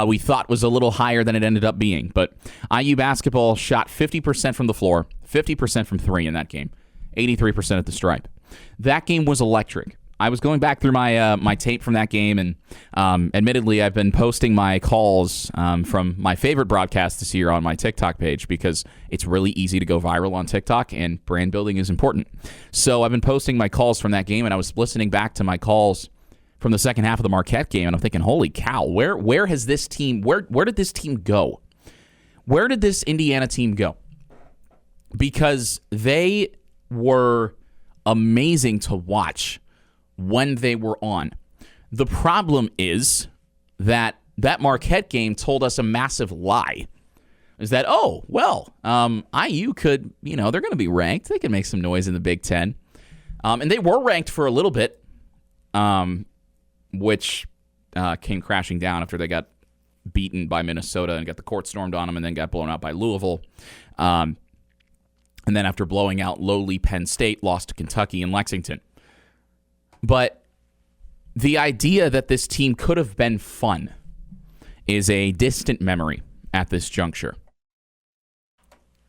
we thought was a little higher than it ended up being. But IU basketball shot 50% from the floor, 50% from 3 in that game. 83% at the stripe. That game was electric. I was going back through my tape from that game, and admittedly, I've been posting my calls from my favorite broadcast this year on my TikTok page because it's really easy to go viral on TikTok, and brand building is important. So I've been posting my calls from that game, and I was listening back to my calls from the second half of the Marquette game, and I'm thinking, holy cow, where has this team, where did this team go? Where did this Indiana team go? Because they were amazing to watch when they were on. The problem is that Marquette game told us a massive lie. Is that, IU could, they're going to be ranked. They can make some noise in the Big Ten. And they were ranked for a little bit, which came crashing down after they got beaten by Minnesota and got the court stormed on them, and then got blown out by Louisville. And then after blowing out lowly Penn State, lost to Kentucky and Lexington. But the idea that this team could have been fun is a distant memory at this juncture.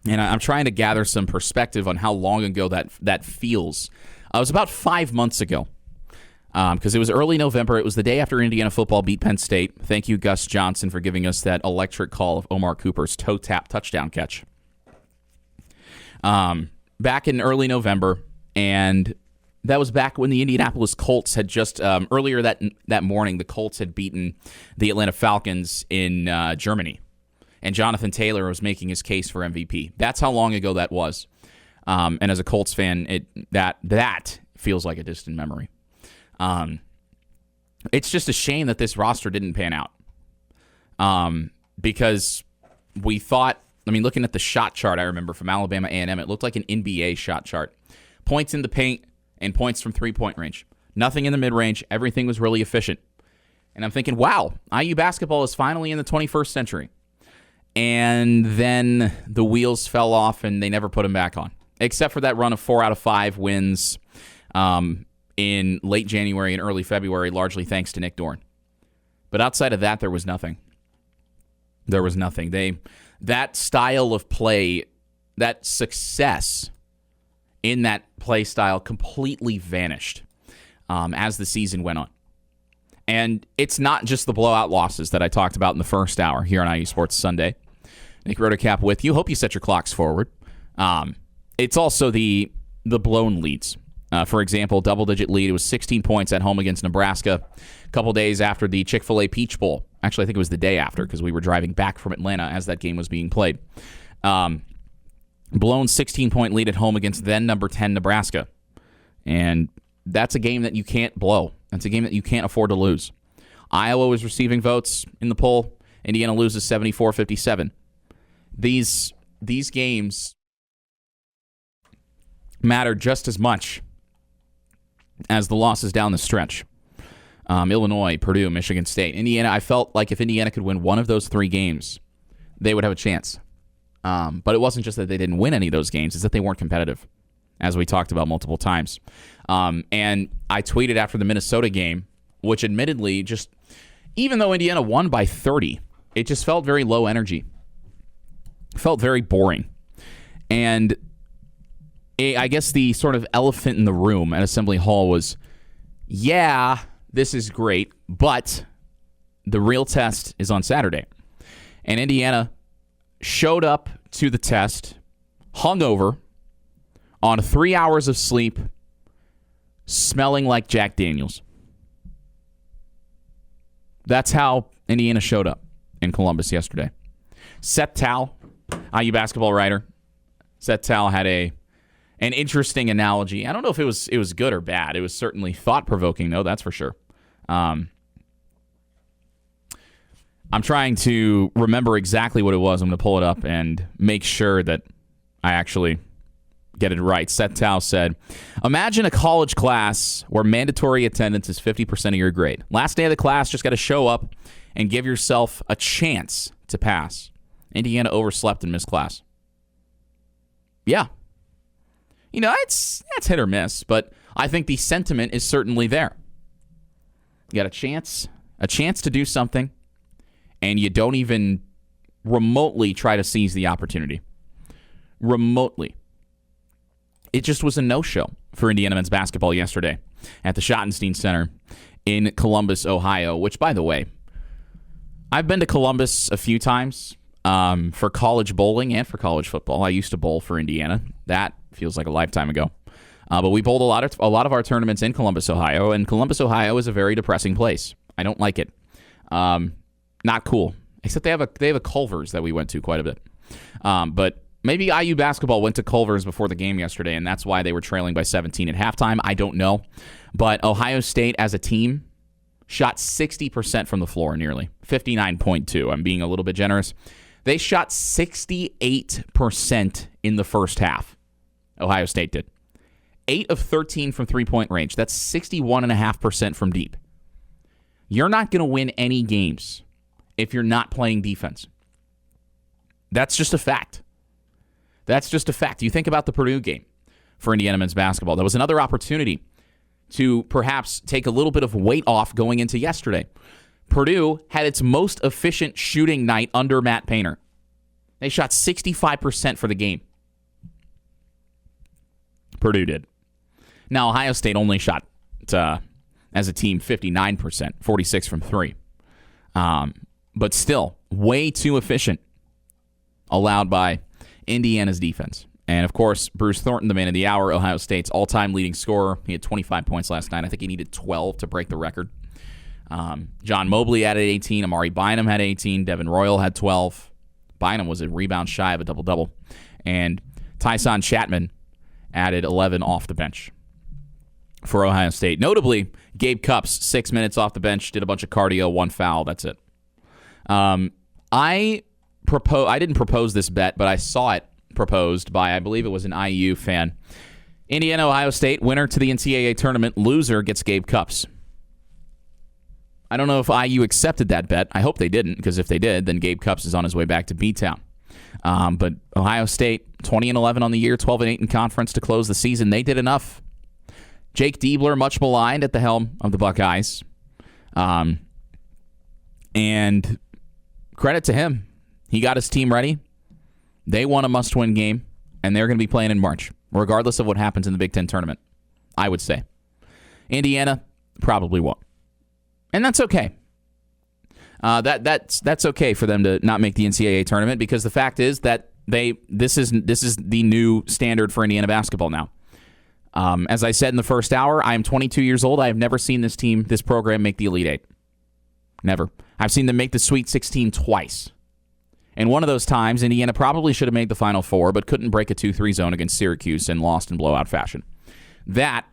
And I'm trying to gather some perspective on how long ago that feels. It was about 5 months ago, because it was early November. It was the day after Indiana football beat Penn State. Thank you, Gus Johnson, for giving us that electric call of Omar Cooper's toe tap touchdown catch. Back in early November, and that was back when the Indianapolis Colts had just, earlier that morning, the Colts had beaten the Atlanta Falcons in Germany. And Jonathan Taylor was making his case for MVP. That's how long ago that was. And as a Colts fan, that feels like a distant memory. It's just a shame that this roster didn't pan out. Because we thought, looking at the shot chart, I remember from Alabama A&M, it looked like an NBA shot chart. Points in the paint and points from three-point range. Nothing in the mid-range. Everything was really efficient. And I'm thinking, wow, IU basketball is finally in the 21st century. And then the wheels fell off, and they never put them back on, except for that run of 4 out of 5 wins in late January and early February, largely thanks to Nick Dorn. But outside of that, there was nothing. There was nothing. That style of play, that success in that play style completely vanished as the season went on. And it's not just the blowout losses that I talked about in the first hour here on IU Sports Sunday. Nick Rotocap with you. Hope you set your clocks forward. It's also the blown leads. For example, double-digit lead. It was 16 points at home against Nebraska a couple days after the Chick-fil-A Peach Bowl. Actually, I think it was the day after because we were driving back from Atlanta as that game was being played. Blown 16-point lead at home against then number 10 Nebraska. And that's a game that you can't blow. That's a game that you can't afford to lose. Iowa was receiving votes in the poll. Indiana loses 74-57. These games matter just as much as the losses down the stretch. Illinois, Purdue, Michigan State. Indiana, I felt like if Indiana could win one of those 3 games, they would have a chance. But it wasn't just that they didn't win any of those games, it's that they weren't competitive, as we talked about multiple times. And I tweeted after the Minnesota game, which admittedly just, even though Indiana won by 30, it just felt very low energy. Felt very boring. And I guess the sort of elephant in the room at Assembly Hall was, yeah, this is great, but the real test is on Saturday. And Indiana showed up to the test hungover on 3 hours of sleep, smelling like Jack Daniels. That's how Indiana showed up in Columbus yesterday. Seth Tal, IU basketball writer, Seth Tal had an interesting analogy. I don't know if it was good or bad. It was certainly thought-provoking, though, that's for sure. I'm trying to remember exactly what it was. I'm going to pull it up and make sure that I actually get it right. Seth Tal said, imagine a college class where mandatory attendance is 50% of your grade. Last day of the class, just got to show up and give yourself a chance to pass. Indiana overslept and missed class. Yeah. That's hit or miss, but I think the sentiment is certainly there. You got a chance to do something, and you don't even remotely try to seize the opportunity. Remotely. It just was a no-show for Indiana men's basketball yesterday at the Schottenstein Center in Columbus, Ohio, which, by the way, I've been to Columbus a few times for college bowling and for college football. I used to bowl for Indiana. That feels like a lifetime ago. But we bowled a lot of our tournaments in Columbus, Ohio, and Columbus, Ohio is a very depressing place. I don't like it. Not cool. Except they have a Culver's that we went to quite a bit. But maybe IU basketball went to Culver's before the game yesterday, and that's why they were trailing by 17 at halftime. I don't know. But Ohio State as a team shot 60% from the floor nearly. 59.2. I'm being a little bit generous. They shot 68% in the first half. Ohio State did. 8 of 13 from three-point range. That's 61.5% from deep. You're not going to win any games if you're not playing defense. That's just a fact. That's just a fact. You think about the Purdue game for Indiana men's basketball. That was another opportunity to perhaps take a little bit of weight off going into yesterday. Purdue had its most efficient shooting night under Matt Painter. They shot 65% for the game. Purdue did. Now, Ohio State only shot, as a team, 59%, 46 from three. But still, way too efficient, allowed by Indiana's defense. And, of course, Bruce Thornton, the man of the hour, Ohio State's all-time leading scorer. He had 25 points last night. I think he needed 12 to break the record. John Mobley added 18. Amari Bynum had 18. Devin Royal had 12. Bynum was a rebound shy of a double-double. And Tyson Chapman added 11 off the bench for Ohio State. Notably, Gabe Cupps, 6 minutes off the bench, did a bunch of cardio, 1 foul. That's it. I didn't propose this bet, but I saw it proposed by, I believe it was an IU fan. Indiana, Ohio State, winner to the NCAA tournament, loser gets Gabe Cupps. I don't know if IU accepted that bet. I hope they didn't, because if they did, then Gabe Cupps is on his way back to B-Town. But Ohio State, 20-11 on the year, 12-8 in conference to close the season. They did enough. Jake Diebler, much maligned at the helm of the Buckeyes. And credit to him. He got his team ready. They won a must-win game, and they're going to be playing in March, regardless of what happens in the Big Ten tournament, I would say. Indiana probably won't. And that's okay. That's okay for them to not make the NCAA tournament, because the fact is that this is the new standard for Indiana basketball now. As I said in the first hour, I am 22 years old. I have never seen this program make the Elite Eight. Never. I've seen them make the Sweet 16 twice. And one of those times, Indiana probably should have made the Final Four, but couldn't break a 2-3 zone against Syracuse and lost in blowout fashion. That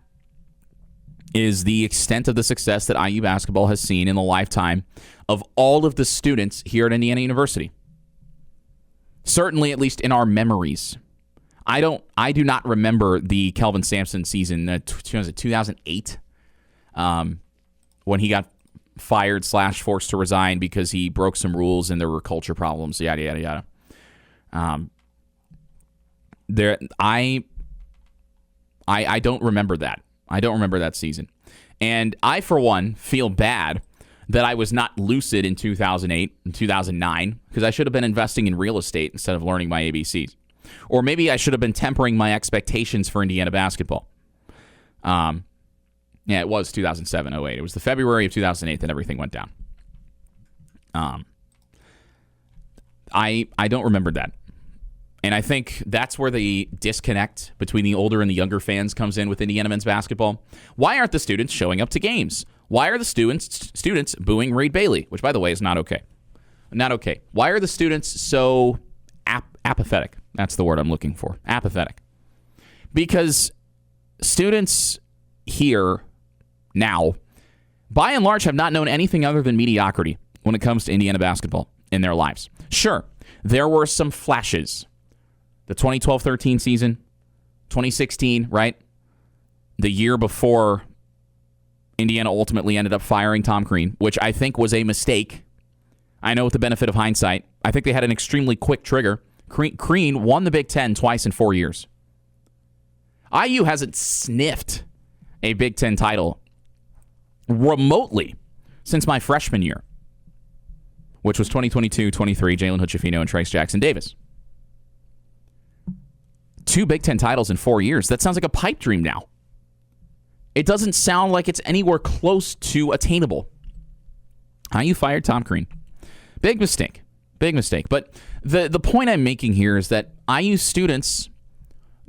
is the extent of the success that IU basketball has seen in the lifetime of all of the students here at Indiana University. Certainly, at least in our memories. I do not remember the Kelvin Sampson season, 2008, when he got fired / forced to resign because he broke some rules and there were culture problems, yada, yada, yada. I don't remember that. I don't remember that season. And I, for one, feel bad that I was not lucid in 2008 and 2009, because I should have been investing in real estate instead of learning my ABCs. Or maybe I should have been tempering my expectations for Indiana basketball. Yeah, it was 2007-08. It was the February of 2008 that everything went down. I don't remember that. And I think that's where the disconnect between the older and the younger fans comes in with Indiana men's basketball. Why aren't the students showing up to games? Why are the students booing Reed Bailey? Which, by the way, is not okay. Not okay. Why are the students so apathetic? That's the word I'm looking for. Apathetic. Because students here now, by and large, have not known anything other than mediocrity when it comes to Indiana basketball in their lives. Sure, there were some flashes. The 2012-13 season, 2016, right? The year before Indiana ultimately ended up firing Tom Crean, which I think was a mistake. I know with the benefit of hindsight. I think they had an extremely quick trigger. Crean won the Big Ten twice in 4 years. IU hasn't sniffed a Big Ten title remotely since my freshman year, which was 2022-23, Jalen Hood-Schifino and Trace Jackson Davis. 2 Big Ten titles in 4 years. That sounds like a pipe dream now. It doesn't sound like it's anywhere close to attainable. IU fired Tom Crean. Big mistake. Big mistake. But the point I'm making here is that IU students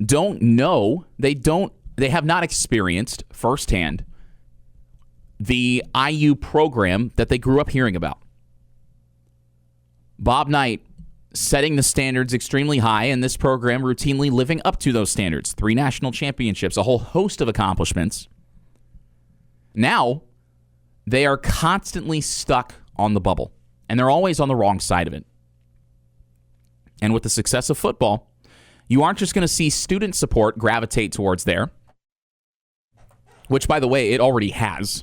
don't know, they have not experienced firsthand the IU program that they grew up hearing about. Bob Knight setting the standards extremely high, and this program routinely living up to those standards. 3 national championships, a whole host of accomplishments. Now, they are constantly stuck on the bubble, and they're always on the wrong side of it. And with the success of football, you aren't just going to see student support gravitate towards there, which, by the way, it already has.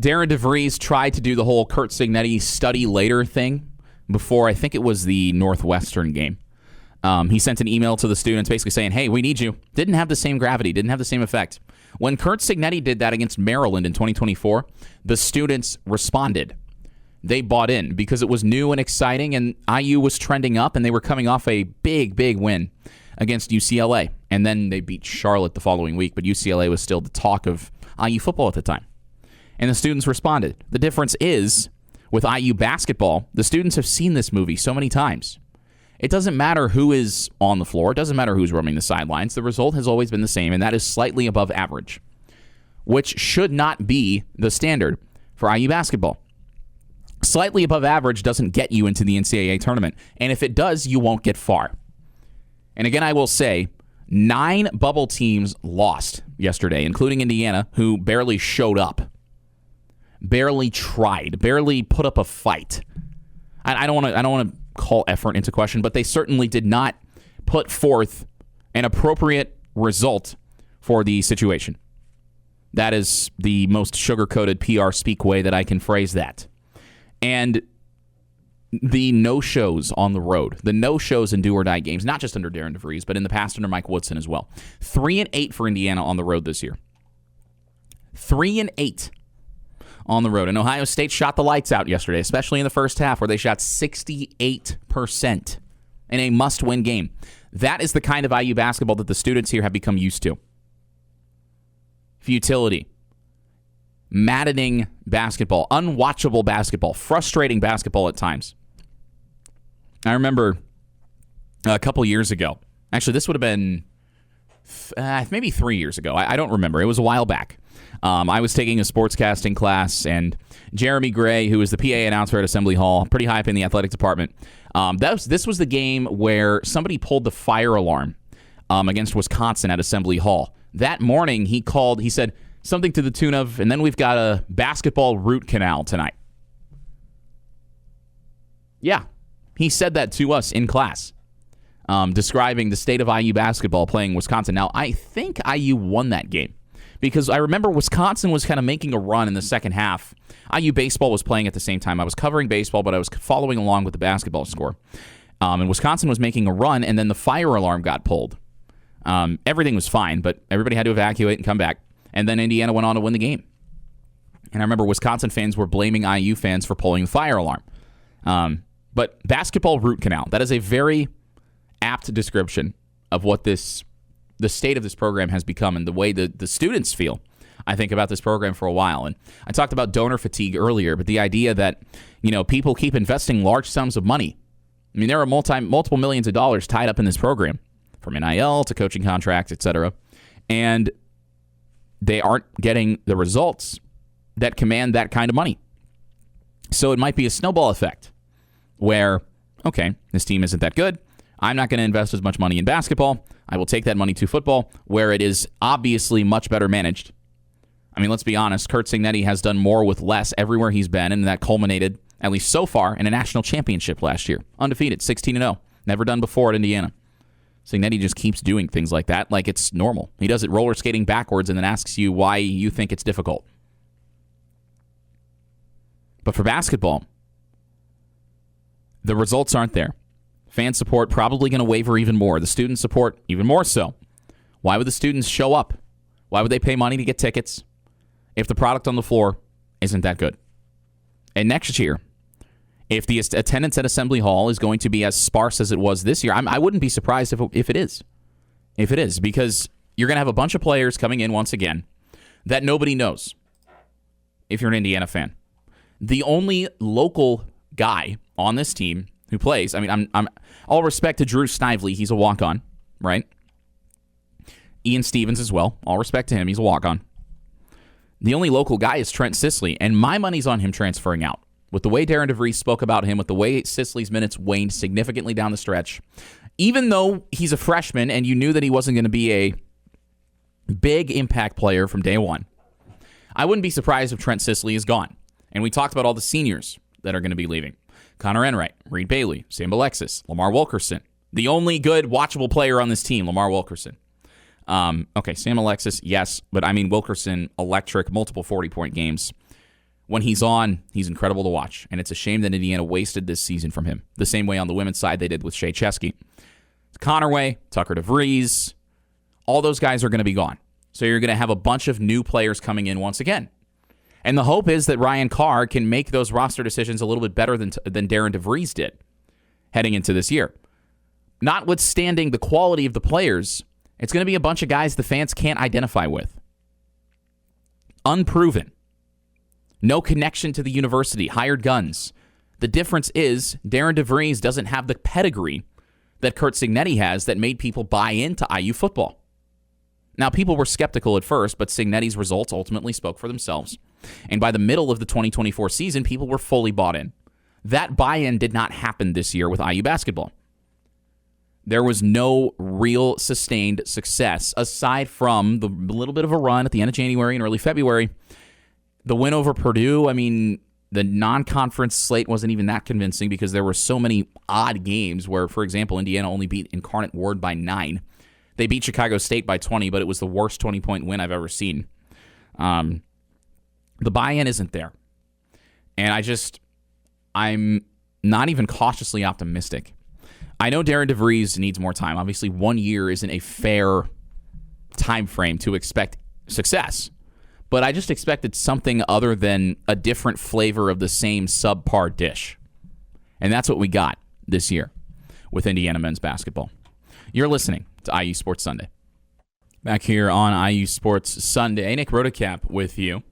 Darren DeVries tried to do the whole Curt Cignetti study later thing before, I think it was the Northwestern game. He sent an email to the students basically saying, hey, we need you. Didn't have the same gravity, didn't have the same effect. When Curt Cignetti did that against Maryland in 2024, the students responded. They bought in because it was new and exciting, and IU was trending up, and they were coming off a big, big win against UCLA. And then they beat Charlotte the following week, but UCLA was still the talk of IU football at the time. And the students responded. The difference is, with IU basketball, the students have seen this movie so many times. It doesn't matter who is on the floor. It doesn't matter who's roaming the sidelines. The result has always been the same, and that is slightly above average, which should not be the standard for IU basketball. Slightly above average doesn't get you into the NCAA tournament, and if it does, you won't get far. And again, I will say, 9 bubble teams lost yesterday, including Indiana, who barely showed up, barely tried, barely put up a fight. I don't want to call effort into question, but they certainly did not put forth an appropriate result for the situation. That is the most sugar-coated PR speak way that I can phrase that. And the no-shows on the road, the no-shows in do-or-die games, not just under Darren DeVries, but in the past under Mike Woodson as well. 3-8 for Indiana on the road this year. 3-8 on the road. And Ohio State shot the lights out yesterday, especially in the first half, where they shot 68% in a must-win game. That is the kind of IU basketball that the students here have become used to. Futility. Maddening basketball, unwatchable basketball, frustrating basketball at times. I remember a couple years ago, actually this would have been maybe 3 years ago. I don't remember. It was a while back. I was taking a sportscasting class, and Jeremy Gray, who is the PA announcer at Assembly Hall, pretty high up in the athletic department, this was the game where somebody pulled the fire alarm against Wisconsin at Assembly Hall. That morning, he said, something to the tune of, and then we've got a basketball root canal tonight. Yeah, he said that to us in class, describing the state of IU basketball playing Wisconsin. Now, I think IU won that game because I remember Wisconsin was kind of making a run in the second half. IU baseball was playing at the same time. I was covering baseball, but I was following along with the basketball score. And Wisconsin was making a run, and then the fire alarm got pulled. Everything was fine, but everybody had to evacuate and come back. And then Indiana went on to win the game. And I remember Wisconsin fans were blaming IU fans for pulling the fire alarm. But basketball root canal, that is a very apt description of what the state of this program has become and the way the students feel, I think, about this program for a while. And I talked about donor fatigue earlier, but the idea that, people keep investing large sums of money. I mean, there are multiple millions of dollars tied up in this program, from NIL to coaching contracts, etc. And they aren't getting the results that command that kind of money. So it might be a snowball effect where, okay, this team isn't that good. I'm not going to invest as much money in basketball. I will take that money to football, where it is obviously much better managed. I mean, let's be honest. Curt Cignetti has done more with less everywhere he's been, and that culminated, at least so far, in a national championship last year. Undefeated, 16-0. Never done before at Indiana. Cignetti just keeps doing things like that like it's normal. He does it roller skating backwards and then asks you why you think it's difficult. But for basketball, the results aren't there. Fan support probably going to waver even more. The student support even more so. Why would the students show up? Why would they pay money to get tickets if the product on the floor isn't that good? And next year, if the attendance at Assembly Hall is going to be as sparse as it was this year, I wouldn't be surprised if it is. If it is, because you're going to have a bunch of players coming in once again that nobody knows if you're an Indiana fan. The only local guy on this team who plays, I mean, I'm all respect to Drew Snively. He's a walk-on, right? Ian Stevens as well. All respect to him. He's a walk-on. The only local guy is Trent Sisley, and my money's on him transferring out. With the way Darren DeVries spoke about him, with the way Sisley's minutes waned significantly down the stretch, even though he's a freshman and you knew that he wasn't going to be a big impact player from day one, I wouldn't be surprised if Trent Sisley is gone. And we talked about all the seniors that are going to be leaving. Connor Enright, Reed Bailey, Sam Alexis, Lamar Wilkerson. The only good watchable player on this team, Lamar Wilkerson. Okay, Sam Alexis, yes, but I mean Wilkerson, electric, multiple 40-point games. when he's on, he's incredible to watch. And it's a shame that Indiana wasted this season from him. The same way on the women's side they did with Shea Chesky. Connerway, Tucker DeVries, all those guys are going to be gone. So you're going to have a bunch of new players coming in once again. And the hope is that Ryan Carr can make those roster decisions a little bit better than Darren DeVries did heading into this year. Notwithstanding the quality of the players, it's going to be a bunch of guys the fans can't identify with. Unproven. No connection to the university. Hired guns. The difference is Darren DeVries doesn't have the pedigree that Curt Cignetti has that made people buy into IU football. Now, people were skeptical at first, but Cignetti's results ultimately spoke for themselves. And by the middle of the 2024 season, people were fully bought in. That buy-in did not happen this year with IU basketball. There was no real sustained success, aside from the little bit of a run at the end of January and early February. The win over Purdue, the non-conference slate wasn't even that convincing because there were so many odd games where, for example, Indiana only beat Incarnate Word by 9. They beat Chicago State by 20, but it was the worst 20-point win I've ever seen. The buy-in isn't there. And I'm not even cautiously optimistic. I know Darren DeVries needs more time. Obviously, 1 year isn't a fair time frame to expect success. But I just expected something other than a different flavor of the same subpar dish. And that's what we got this year with Indiana men's basketball. You're listening to IU Sports Sunday. Back here on IU Sports Sunday, Nick Rotacap with you.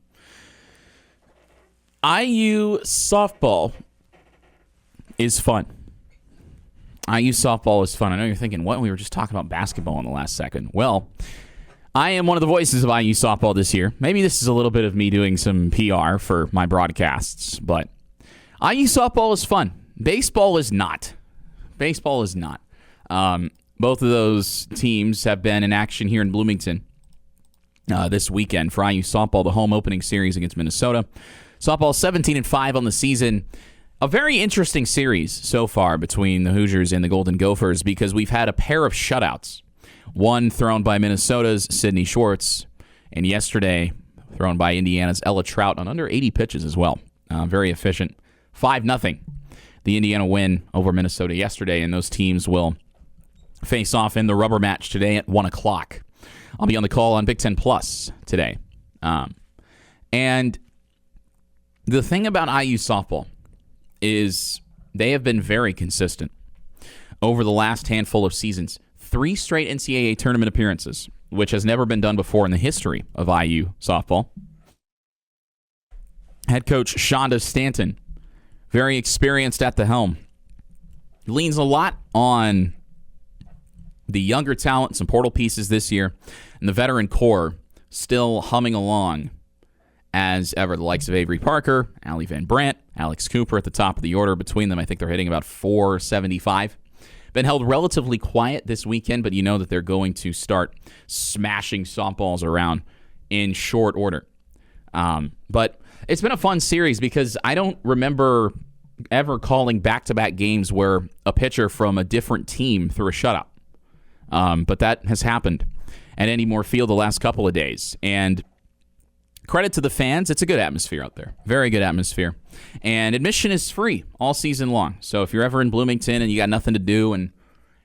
IU softball is fun. IU softball is fun. I know you're thinking, what? We were just talking about basketball in the last second. Well, I am one of the voices of IU softball this year. Maybe this is a little bit of me doing some PR for my broadcasts, but IU softball is fun. Baseball is not. Baseball is not. Both of those teams have been in action here in Bloomington this weekend for IU softball, the home opening series against Minnesota. Softball 17-5 on the season. A very interesting series so far between the Hoosiers and the Golden Gophers because we've had a pair of shutouts. One thrown by Minnesota's Sydney Schwartz, and yesterday thrown by Indiana's Ella Trout on under 80 pitches as well. Very efficient. 5-0. The Indiana win over Minnesota yesterday, and those teams will face off in the rubber match today at 1 o'clock. I'll be on the call on Big Ten Plus today. And the thing about IU softball is they have been very consistent over the last handful of seasons. 3 straight NCAA tournament appearances, which has never been done before in the history of IU softball. Head coach Shonda Stanton, very experienced at the helm, leans a lot on the younger talent, some portal pieces this year, and the veteran core still humming along as ever. The likes of Avery Parker, Allie Van Brandt, Alex Cooper at the top of the order. Between them, I think they're hitting about 475. Been held relatively quiet this weekend, but you know that they're going to start smashing softballs around in short order. But it's been a fun series because I don't remember ever calling back-to-back games where a pitcher from a different team threw a shutout. But that has happened at Andy Moore Field the last couple of days. And credit to the fans. It's a good atmosphere out there. Very good atmosphere. And admission is free all season long. So if you're ever in Bloomington and you got nothing to do and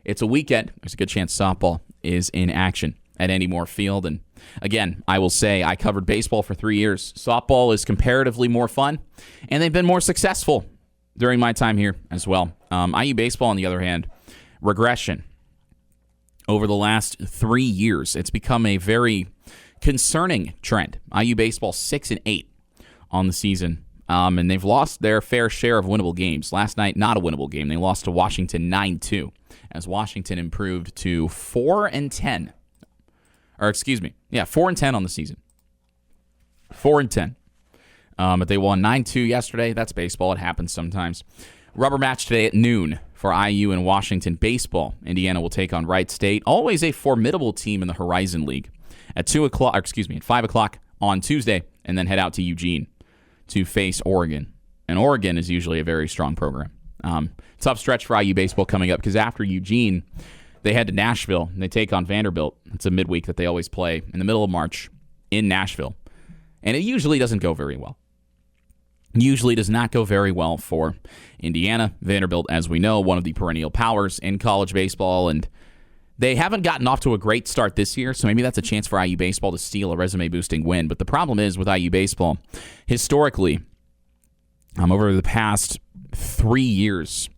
it's a weekend, there's a good chance softball is in action at Andy Moore Field. And again, I will say I covered baseball for 3 years. Softball is comparatively more fun, and they've been more successful during my time here as well. IU baseball, on the other hand, regression over the last 3 years. It's become a very concerning trend. IU baseball 6-8 on the season, and they've lost their fair share of winnable games. Last night, not a winnable game. They lost to Washington 9-2, as Washington improved to 4-10. Or excuse me, 4-10 on the season. 4-10. But they won 9-2 yesterday. That's baseball. It happens sometimes. Rubber match today at noon for IU and Washington baseball. Indiana will take on Wright State. Always a formidable team in the Horizon League. At 5 o'clock on Tuesday, and then head out to Eugene to face Oregon. And Oregon is usually a very strong program. Tough stretch for IU baseball coming up because after Eugene, they head to Nashville and they take on Vanderbilt. It's a midweek that they always play in the middle of March in Nashville. And it usually doesn't go very well. usually does not go very well for Indiana. Vanderbilt, as we know, one of the perennial powers in college baseball, and they haven't gotten off to a great start this year, so maybe that's a chance for IU baseball to steal a resume-boosting win. But the problem is with IU baseball, historically, over the past 3 years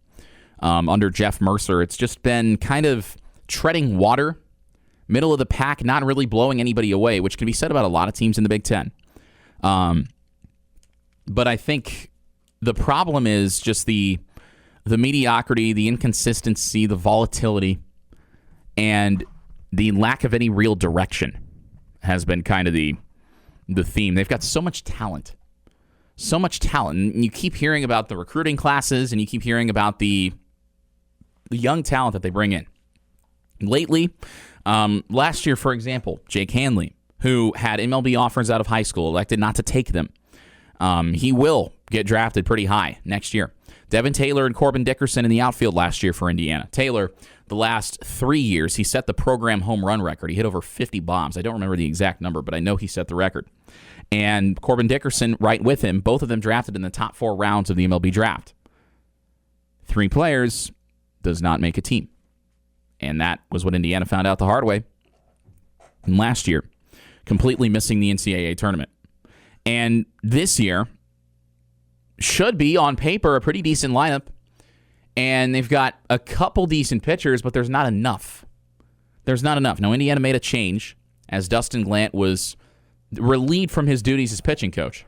under Jeff Mercer, it's just been kind of treading water, middle of the pack, not really blowing anybody away, which can be said about a lot of teams in the Big Ten. But I think the problem is just the mediocrity, the inconsistency, the volatility, and the lack of any real direction has been kind of the theme. They've got so much talent. So much talent. And you keep hearing about the recruiting classes, and you keep hearing about the young talent that they bring in. Lately, last year, for example, Jake Hanley, who had MLB offers out of high school, elected not to take them. He will get drafted pretty high next year. Devin Taylor and Corbin Dickerson in the outfield last year for Indiana. Taylor, the last 3 years, he set the program home run record. He hit over 50 bombs. I don't remember the exact number, but I know he set the record. And Corbin Dickerson right with him, both of them drafted in the top 4 rounds of the MLB draft. 3 players does not make a team. And that was what Indiana found out the hard way last year, completely missing the NCAA tournament. And this year should be, on paper, a pretty decent lineup. And they've got a couple decent pitchers, but there's not enough. There's not enough. Now, Indiana made a change as Dustin Glant was relieved from his duties as pitching coach.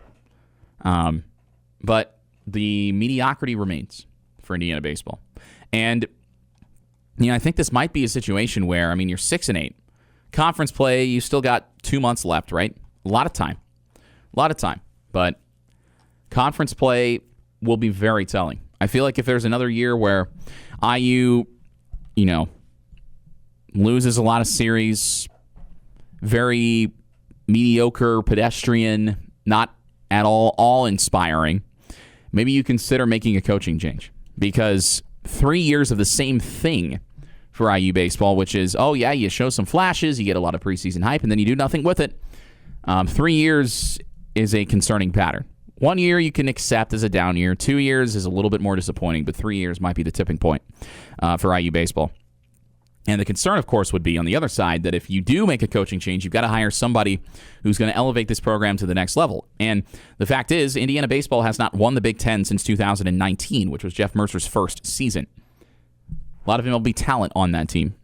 But the mediocrity remains for Indiana baseball. And, I think this might be a situation where, you're 6-8. Conference play, you still got 2 months left, right? A lot of time. But conference play will be very telling. I feel like if there's another year where IU, loses a lot of series, very mediocre, pedestrian, not at all awe-inspiring, maybe you consider making a coaching change. Because 3 years of the same thing for IU baseball, which is, you show some flashes, you get a lot of preseason hype, and then you do nothing with it. 3 years is a concerning pattern. 1 year you can accept as a down year. 2 years is a little bit more disappointing, but 3 years might be the tipping point for IU baseball. And the concern, of course, would be on the other side that if you do make a coaching change, you've got to hire somebody who's going to elevate this program to the next level. And the fact is, Indiana baseball has not won the Big Ten since 2019, which was Jeff Mercer's first season. A lot of MLB talent on that team.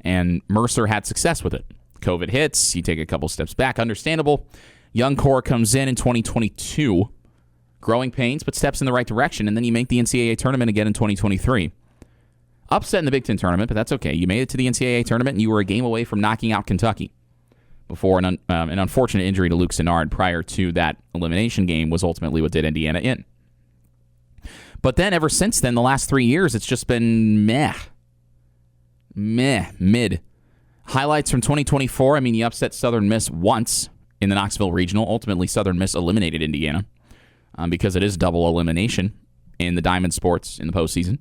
And Mercer had success with it. COVID hits, you take a couple steps back, understandable. Young core comes in 2022, growing pains, but steps in the right direction, and then you make the NCAA tournament again in 2023. Upset in the Big Ten tournament, but that's okay. You made it to the NCAA tournament, and you were a game away from knocking out Kentucky before an unfortunate injury to Luke Sennard prior to that elimination game was ultimately what did Indiana in. But then ever since then, the last 3 years, it's just been mid. Highlights from 2024, you upset Southern Miss once in the Knoxville Regional. Ultimately, Southern Miss eliminated Indiana because it is double elimination in the Diamond Sports in the postseason,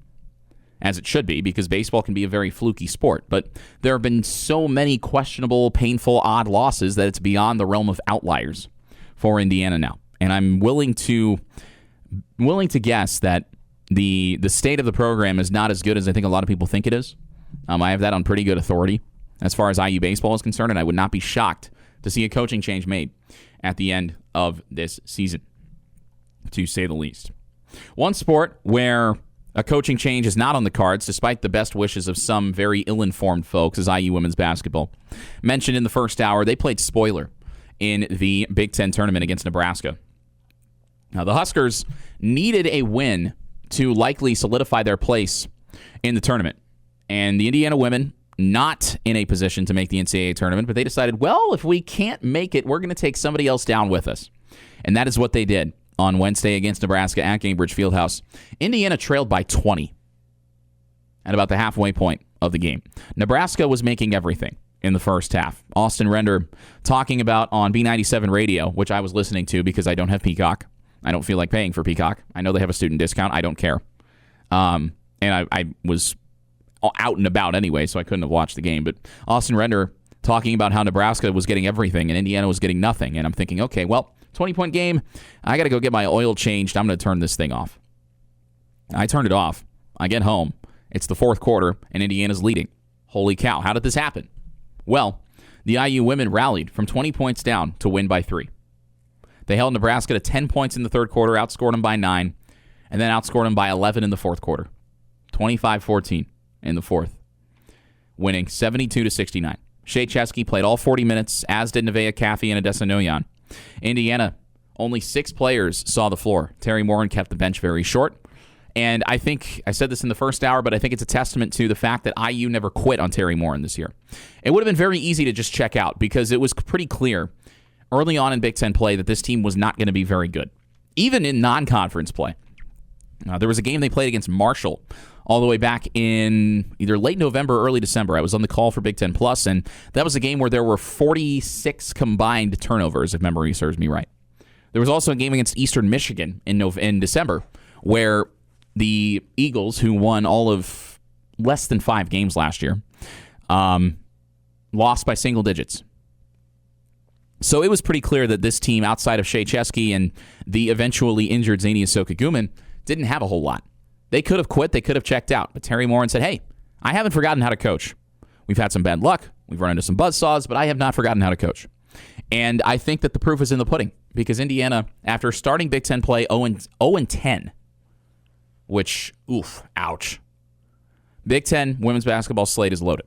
as it should be, because baseball can be a very fluky sport. But there have been so many questionable, painful, odd losses that it's beyond the realm of outliers for Indiana now. And I'm willing to guess that the state of the program is not as good as I think a lot of people think it is. I have that on pretty good authority as far as IU baseball is concerned, and I would not be shocked to see a coaching change made at the end of this season, to say the least. One sport where a coaching change is not on the cards, despite the best wishes of some very ill-informed folks, is IU women's basketball. Mentioned in the first hour, they played spoiler in the Big Ten tournament against Nebraska. Now, the Huskers needed a win to likely solidify their place in the tournament. And the Indiana women, not in a position to make the NCAA tournament, but they decided, well, if we can't make it, we're going to take somebody else down with us. And that is what they did on Wednesday against Nebraska at Gainbridge Fieldhouse. Indiana trailed by 20 at about the halfway point of the game. Nebraska was making everything in the first half. Austin Render talking about on B97 radio, which I was listening to because I don't have Peacock. I don't feel like paying for Peacock. I know they have a student discount. I don't care. And I was out and about anyway, so I couldn't have watched the game. But Austin Render talking about how Nebraska was getting everything and Indiana was getting nothing. And I'm thinking, okay, well, 20-point game. I got to go get my oil changed. I'm going to turn this thing off. I turned it off. I get home. It's the fourth quarter, and Indiana's leading. Holy cow, how did this happen? Well, the IU women rallied from 20 points down to win by 3. They held Nebraska to 10 points in the third quarter, outscored them by 9, and then outscored them by 11 in the fourth quarter. 25-14 in the fourth, winning 72-69. Shea Chesky played all 40 minutes, as did Nevaeh Caffey and Adessa Noyan. Indiana, only 6 players saw the floor. Terry Morin kept the bench very short. And I think, I said this in the first hour, but I think it's a testament to the fact that IU never quit on Terry Morin this year. It would have been very easy to just check out because it was pretty clear early on in Big Ten play that this team was not going to be very good, even in non-conference play. There was a game they played against Marshall all the way back in either late November or early December. I was on the call for Big Ten Plus, and that was a game where there were 46 combined turnovers, if memory serves me right. There was also a game against Eastern Michigan in December where the Eagles, who won all of less than 5 games last year, lost by single digits. So it was pretty clear that this team, outside of Shea Chesky and the eventually injured Zania Sokaguman, didn't have a whole lot. They could have quit. They could have checked out. But Terry Morin said, hey, I haven't forgotten how to coach. We've had some bad luck. We've run into some buzzsaws, but I have not forgotten how to coach. And I think that the proof is in the pudding because Indiana, after starting Big Ten play 0-10, which, ouch. Big Ten women's basketball slate is loaded.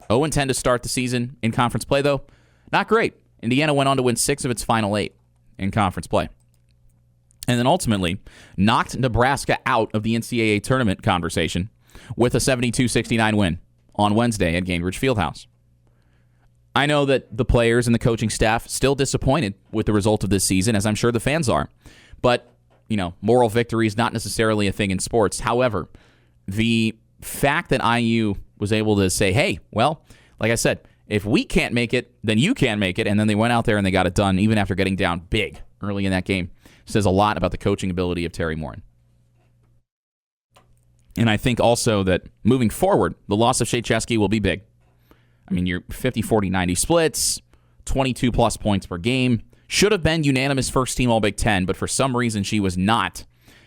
0-10 to start the season in conference play, though. Not great. Indiana went on to win 6 of its final 8 in conference play. And then ultimately knocked Nebraska out of the NCAA tournament conversation with a 72-69 win on Wednesday at Gainbridge Fieldhouse. I know that the players and the coaching staff still disappointed with the result of this season, as I'm sure the fans are. But, moral victory is not necessarily a thing in sports. However, the fact that IU was able to say, hey, well, like I said, if we can't make it, then you can make it. And then they went out there and they got it done, even after getting down big early in that game. Says a lot about the coaching ability of Terry Morin. And I think also that moving forward, the loss of Shea Chesky will be big. I mean, your 50-40-90 splits, 22-plus points per game. Should have been unanimous first-team All-Big Ten, but for some reason she was not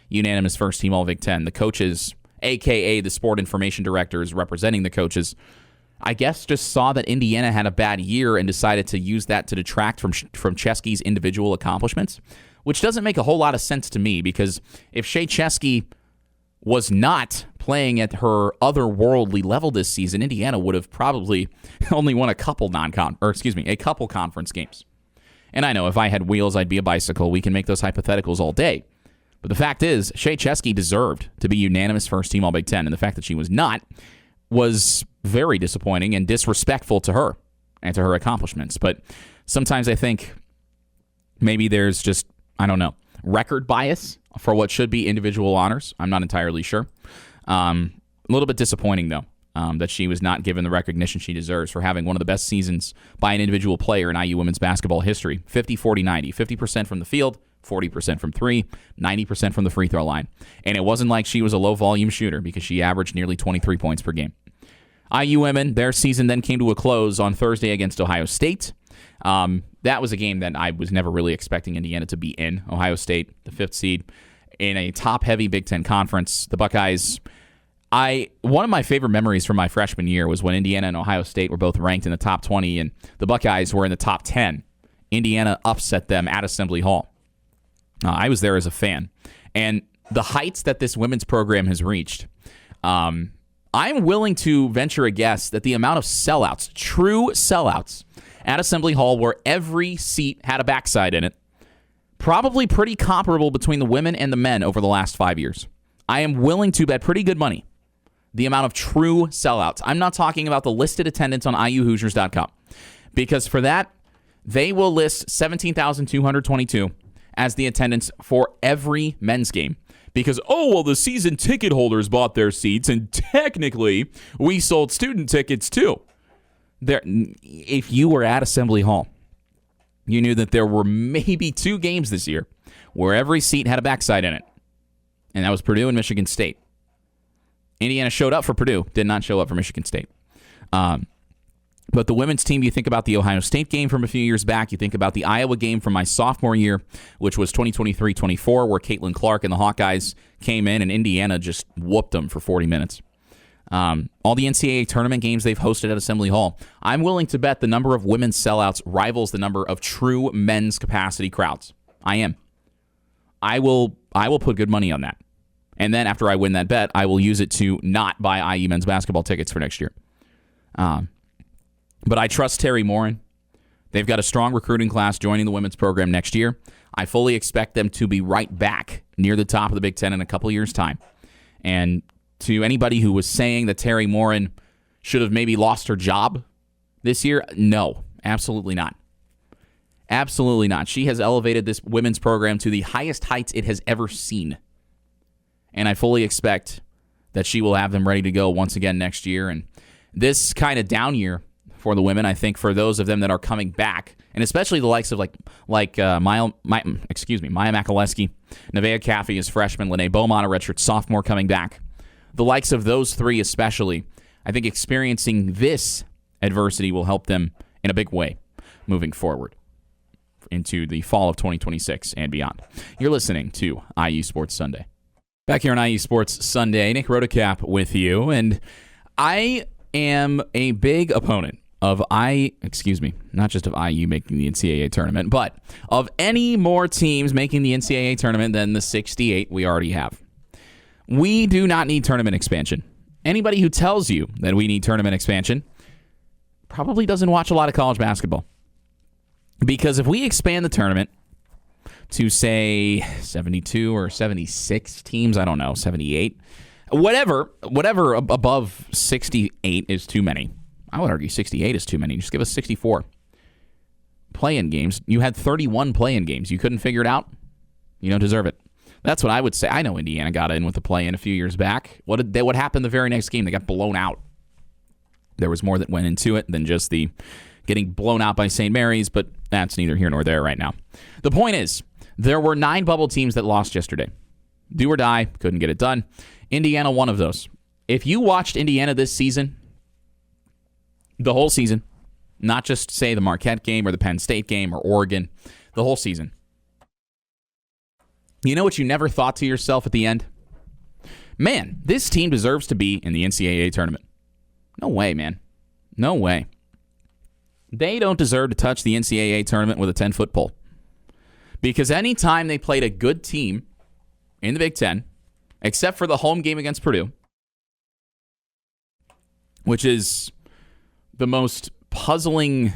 unanimous first-team All-Big Ten. The coaches, a.k.a. the sport information directors representing the coaches, I guess just saw that Indiana had a bad year and decided to use that to detract from Chesky's individual accomplishments, which doesn't make a whole lot of sense to me because if Shea Chesky was not playing at her otherworldly level this season, Indiana would have probably only won a couple conference games. And I know if I had wheels, I'd be a bicycle. We can make those hypotheticals all day. But the fact is, Shea Chesky deserved to be unanimous first-team All-Big Ten, and the fact that she was not was very disappointing and disrespectful to her and to her accomplishments. But sometimes I think maybe there's just, I don't know, record bias for what should be individual honors. I'm not entirely sure. A little bit disappointing, though, that she was not given the recognition she deserves for having one of the best seasons by an individual player in IU women's basketball history. 50-40-90. 50% from the field, 40% from 3, 90% from the free throw line. And it wasn't like she was a low-volume shooter because she averaged nearly 23 points per game. IU women, their season then came to a close on Thursday against Ohio State. That was a game that I was never really expecting Indiana to be in. Ohio State, the 5th seed, in a top-heavy Big Ten conference. The Buckeyes, one of my favorite memories from my freshman year was when Indiana and Ohio State were both ranked in the top 20, and the Buckeyes were in the top 10. Indiana upset them at Assembly Hall. I was there as a fan. And the heights that this women's program has reached, I'm willing to venture a guess that the amount of sellouts, true sellouts, at Assembly Hall where every seat had a backside in it, probably pretty comparable between the women and the men over the last 5 years. I am willing to bet pretty good money the amount of true sellouts. I'm not talking about the listed attendance on IUHoosiers.com because for that, they will list 17,222 as the attendance for every men's game. Because, the season ticket holders bought their seats, and technically, we sold student tickets too. If you were at Assembly Hall, you knew that there were maybe 2 games this year where every seat had a backside in it. And that was Purdue and Michigan State. Indiana showed up for Purdue, did not show up for Michigan State. But the women's team, you think about the Ohio State game from a few years back. You think about the Iowa game from my sophomore year, which was 2023-24, where Caitlin Clark and the Hawkeyes came in and Indiana just whooped them for 40 minutes. All the NCAA tournament games they've hosted at Assembly Hall. I'm willing to bet the number of women's sellouts rivals the number of true men's capacity crowds. I am. I will put good money on that. And then after I win that bet, I will use it to not buy IU men's basketball tickets for next year. But I trust Terry Morin. They've got a strong recruiting class joining the women's program next year. I fully expect them to be right back near the top of the Big Ten in a couple years' time. And to anybody who was saying that Terry Morin should have maybe lost her job this year, no, absolutely not. Absolutely not. She has elevated this women's program to the highest heights it has ever seen. And I fully expect that she will have them ready to go once again next year. And this kind of down year for the women, I think for those of them that are coming back, and especially the likes of Maya Makaleski, Nevaeh Caffey is freshman, Lene Beaumont, a redshirt sophomore coming back. The likes of those three especially, I think experiencing this adversity will help them in a big way moving forward into the fall of 2026 and beyond. You're listening to IU Sports Sunday. Back here on IU Sports Sunday, Nick Rotacap with you, and I am a big opponent of not just of IU making the NCAA tournament, but of any more teams making the NCAA tournament than the 68 we already have. We do not need tournament expansion. Anybody who tells you that we need tournament expansion probably doesn't watch a lot of college basketball. Because if we expand the tournament to, say, 72 or 76 teams, I don't know, 78, whatever above 68 is too many. I would argue 68 is too many. Just give us 64. Play-in games. You had 31 play-in games. You couldn't figure it out? You don't deserve it. That's what I would say. I know Indiana got in with the play-in a few years back. What happened the very next game? They got blown out. There was more that went into it than just the getting blown out by St. Mary's, but that's neither here nor there right now. The point is, there were 9 bubble teams that lost yesterday. Do or die, couldn't get it done. Indiana, one of those. If you watched Indiana this season, the whole season, not just, say, the Marquette game or the Penn State game or Oregon, the whole season, you know what you never thought to yourself at the end? Man, this team deserves to be in the NCAA tournament. No way, man. No way. They don't deserve to touch the NCAA tournament with a 10-foot pole. Because anytime they played a good team in the Big Ten, except for the home game against Purdue, which is the most puzzling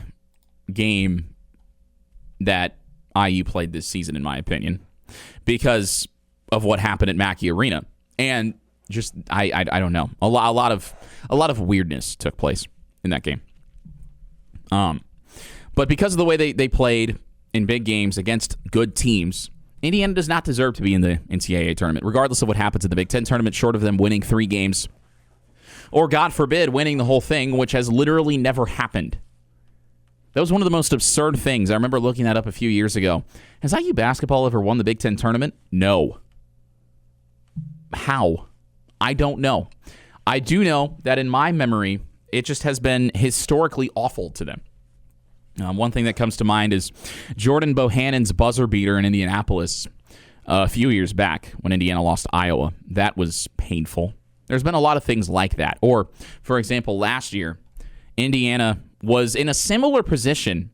game that IU played this season, in my opinion, because of what happened at Mackey Arena. And just, I don't know. A lot of weirdness took place in that game. But because of the way they played in big games against good teams, Indiana does not deserve to be in the NCAA tournament, regardless of what happens in the Big Ten tournament, short of them winning 3 games. Or, God forbid, winning the whole thing, which has literally never happened. That was one of the most absurd things. I remember looking that up a few years ago. Has IU basketball ever won the Big Ten tournament? No. How? I don't know. I do know that in my memory, it just has been historically awful to them. One thing that comes to mind is Jordan Bohannon's buzzer beater in Indianapolis a few years back when Indiana lost to Iowa. That was painful. There's been a lot of things like that. Or, for example, last year, Indiana was in a similar position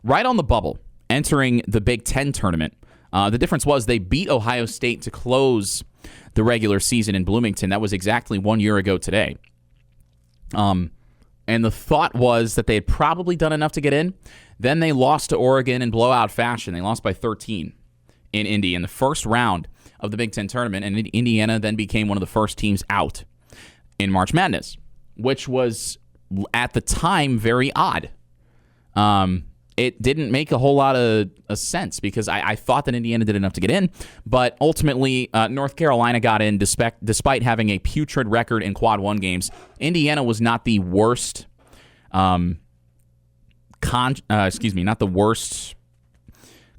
right on the bubble entering the Big Ten tournament. The difference was they beat Ohio State to close the regular season in Bloomington. That was exactly 1 year ago today. And the thought was that they had probably done enough to get in. Then they lost to Oregon in blowout fashion. They lost by 13 in Indy in the first round of the Big Ten tournament, and Indiana then became one of the first teams out in March Madness, which was, at the time, very odd. It didn't make a whole lot of sense because I thought that Indiana did enough to get in, but ultimately North Carolina got in despite having a putrid record in Quad 1 games. Indiana was not the worst not the worst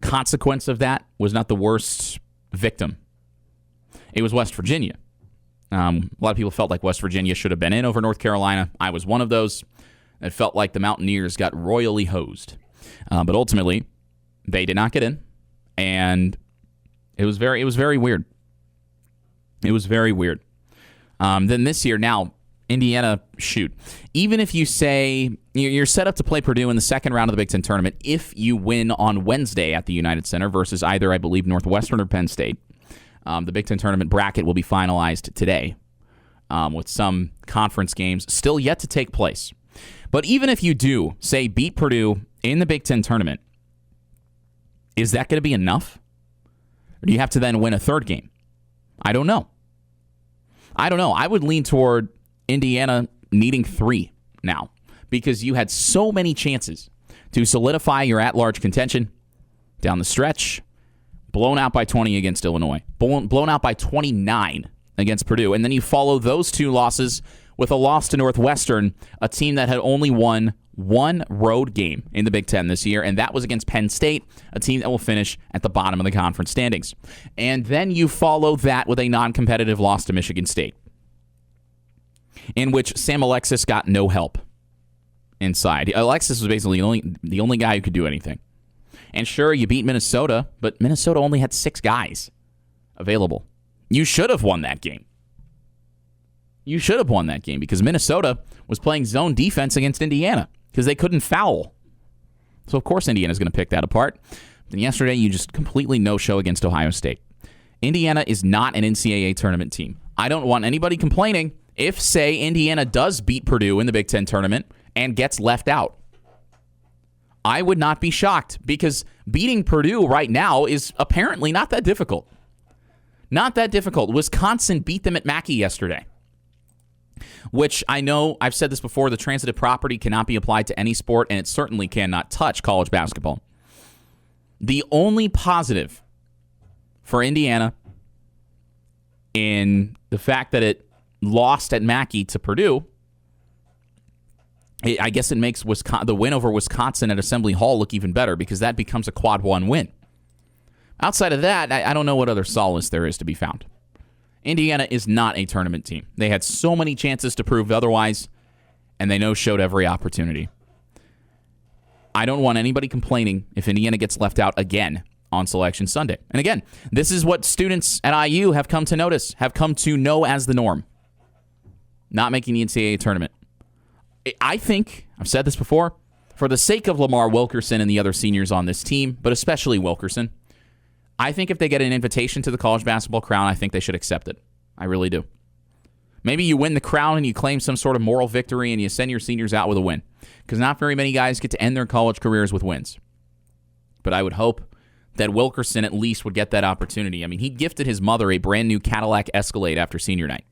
consequence of that, was not the worst victim. It was West Virginia. A lot of people felt like West Virginia should have been in over North Carolina. I was one of those. It felt like the Mountaineers got royally hosed. But ultimately, they did not get in, and it was very weird. It was very weird. Then this year, now, Indiana, shoot. Even if you say you're set up to play Purdue in the second round of the Big Ten tournament, if you win on Wednesday at the United Center versus either, I believe, Northwestern or Penn State, the Big Ten tournament bracket will be finalized today with some conference games still yet to take place. But even if you do, say, beat Purdue in the Big Ten tournament, is that going to be enough? Or do you have to then win a third game? I don't know. I would lean toward Indiana needing 3 now because you had so many chances to solidify your at-large contention down the stretch, blown out by 20 against Illinois, blown out by 29 against Purdue, and then you follow those 2 losses with a loss to Northwestern, a team that had only won 1 road game in the Big Ten this year, and that was against Penn State, a team that will finish at the bottom of the conference standings. And then you follow that with a non-competitive loss to Michigan State, in which Sam Alexis got no help inside. Alexis was basically the only guy who could do anything. And sure, you beat Minnesota, but Minnesota only had 6 guys available. You should have won that game. You should have won that game because Minnesota was playing zone defense against Indiana because they couldn't foul. So, of course, Indiana's going to pick that apart. Then yesterday, you just completely no-show against Ohio State. Indiana is not an NCAA tournament team. I don't want anybody complaining if, say, Indiana does beat Purdue in the Big Ten tournament and gets left out. I would not be shocked because beating Purdue right now is apparently not that difficult. Not that difficult. Wisconsin beat them at Mackey yesterday, which I know I've said this before, the transitive property cannot be applied to any sport, and it certainly cannot touch college basketball. The only positive for Indiana in the fact that it lost at Mackey to Purdue, I guess it makes the win over Wisconsin at Assembly Hall look even better because that becomes a quad 1 win. Outside of that, I don't know what other solace there is to be found. Indiana is not a tournament team. They had so many chances to prove otherwise, and they no-showed every opportunity. I don't want anybody complaining if Indiana gets left out again on Selection Sunday. And again, this is what students at IU have come to notice, have come to know as the norm. Not making the NCAA tournament. I think, I've said this before, for the sake of Lamar Wilkerson and the other seniors on this team, but especially Wilkerson, I think if they get an invitation to the college basketball crown, I think they should accept it. I really do. Maybe you win the crown and you claim some sort of moral victory and you send your seniors out with a win. Because not very many guys get to end their college careers with wins. But I would hope that Wilkerson at least would get that opportunity. I mean, he gifted his mother a brand new Cadillac Escalade after senior night.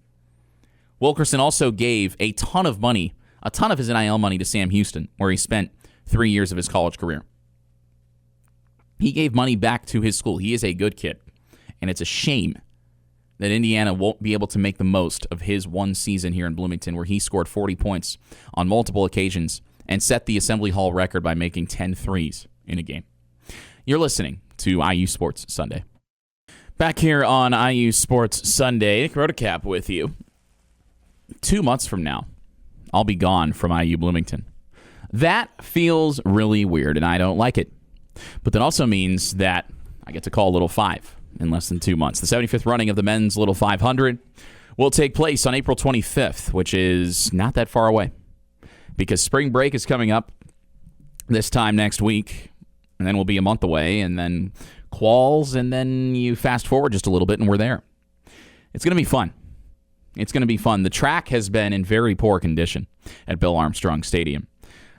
Wilkerson also gave a ton of money, a ton of his NIL money to Sam Houston, where he spent 3 years of his college career. He gave money back to his school. He is a good kid. And it's a shame that Indiana won't be able to make the most of his one season here in Bloomington where he scored 40 points on multiple occasions and set the Assembly Hall record by making 10 threes in a game. You're listening to IU Sports Sunday. Back here on IU Sports Sunday, Nick Rotacap with you. 2 months from now, I'll be gone from IU Bloomington. That feels really weird, and I don't like it. But that also means that I get to call Little 5 in less than 2 months. The 75th running of the men's Little 500 will take place on April 25th, which is not that far away because spring break is coming up this time next week, and then we'll be a month away, and then quals, and then you fast forward just a little bit, and we're there. It's going to be fun. It's going to be fun. The track has been in very poor condition at Bill Armstrong Stadium.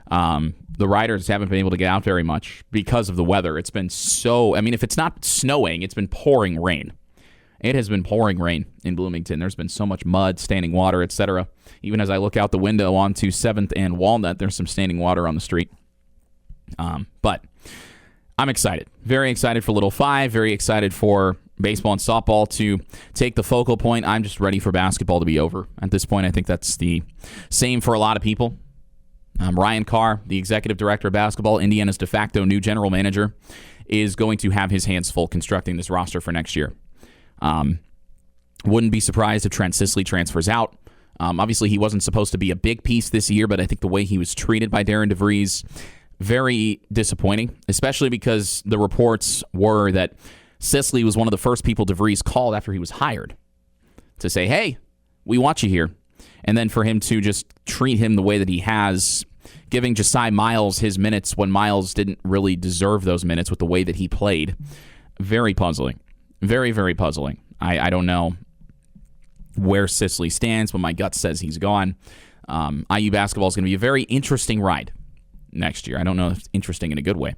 The riders haven't been able to get out very much because of the weather. It's been if it's not snowing, it's been pouring rain. It has been pouring rain in Bloomington. There's been so much mud, standing water, etc. Even as I look out the window onto 7th and Walnut, there's some standing water on the street. But I'm excited. Very excited for Little 5. Very excited for baseball and softball to take the focal point. I'm just ready for basketball to be over. At this point, I think that's the same for a lot of people. Ryan Carr, the executive director of basketball, Indiana's de facto new general manager, is going to have his hands full constructing this roster for next year. Wouldn't be surprised if Trent Sisley transfers out. Obviously, he wasn't supposed to be a big piece this year, but I think the way he was treated by Darren DeVries, very disappointing, especially because the reports were that Sisley was one of the first people DeVries called after he was hired to say, hey, we want you here. And then for him to just treat him the way that he has, giving Josiah Miles his minutes when Miles didn't really deserve those minutes with the way that he played. Very puzzling. Very, very puzzling. I don't know where Sisley stands, but my gut says he's gone. IU basketball is going to be a very interesting ride next year. I don't know if it's interesting in a good way,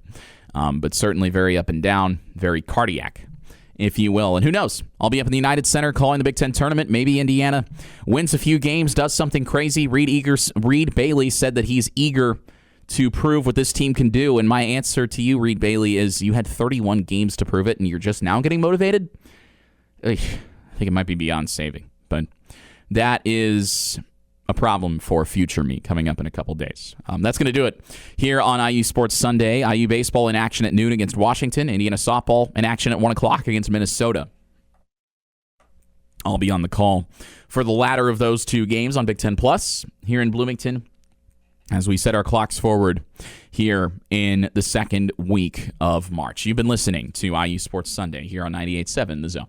but certainly very up and down, very cardiac, if you will. And who knows? I'll be up in the United Center calling the Big Ten tournament. Maybe Indiana wins a few games, does something crazy. Reed Bailey said that he's eager to prove what this team can do. And my answer to you, Reed Bailey, is you had 31 games to prove it, and you're just now getting motivated? I think it might be beyond saving. But that is a problem for future me coming up in a couple days. That's going to do it here on IU Sports Sunday. IU baseball in action at noon against Washington. Indiana softball in action at 1 o'clock against Minnesota. I'll be on the call for the latter of those two games on Big Ten Plus here in Bloomington as we set our clocks forward here in the second week of March. You've been listening to IU Sports Sunday here on 98.7 The Zone.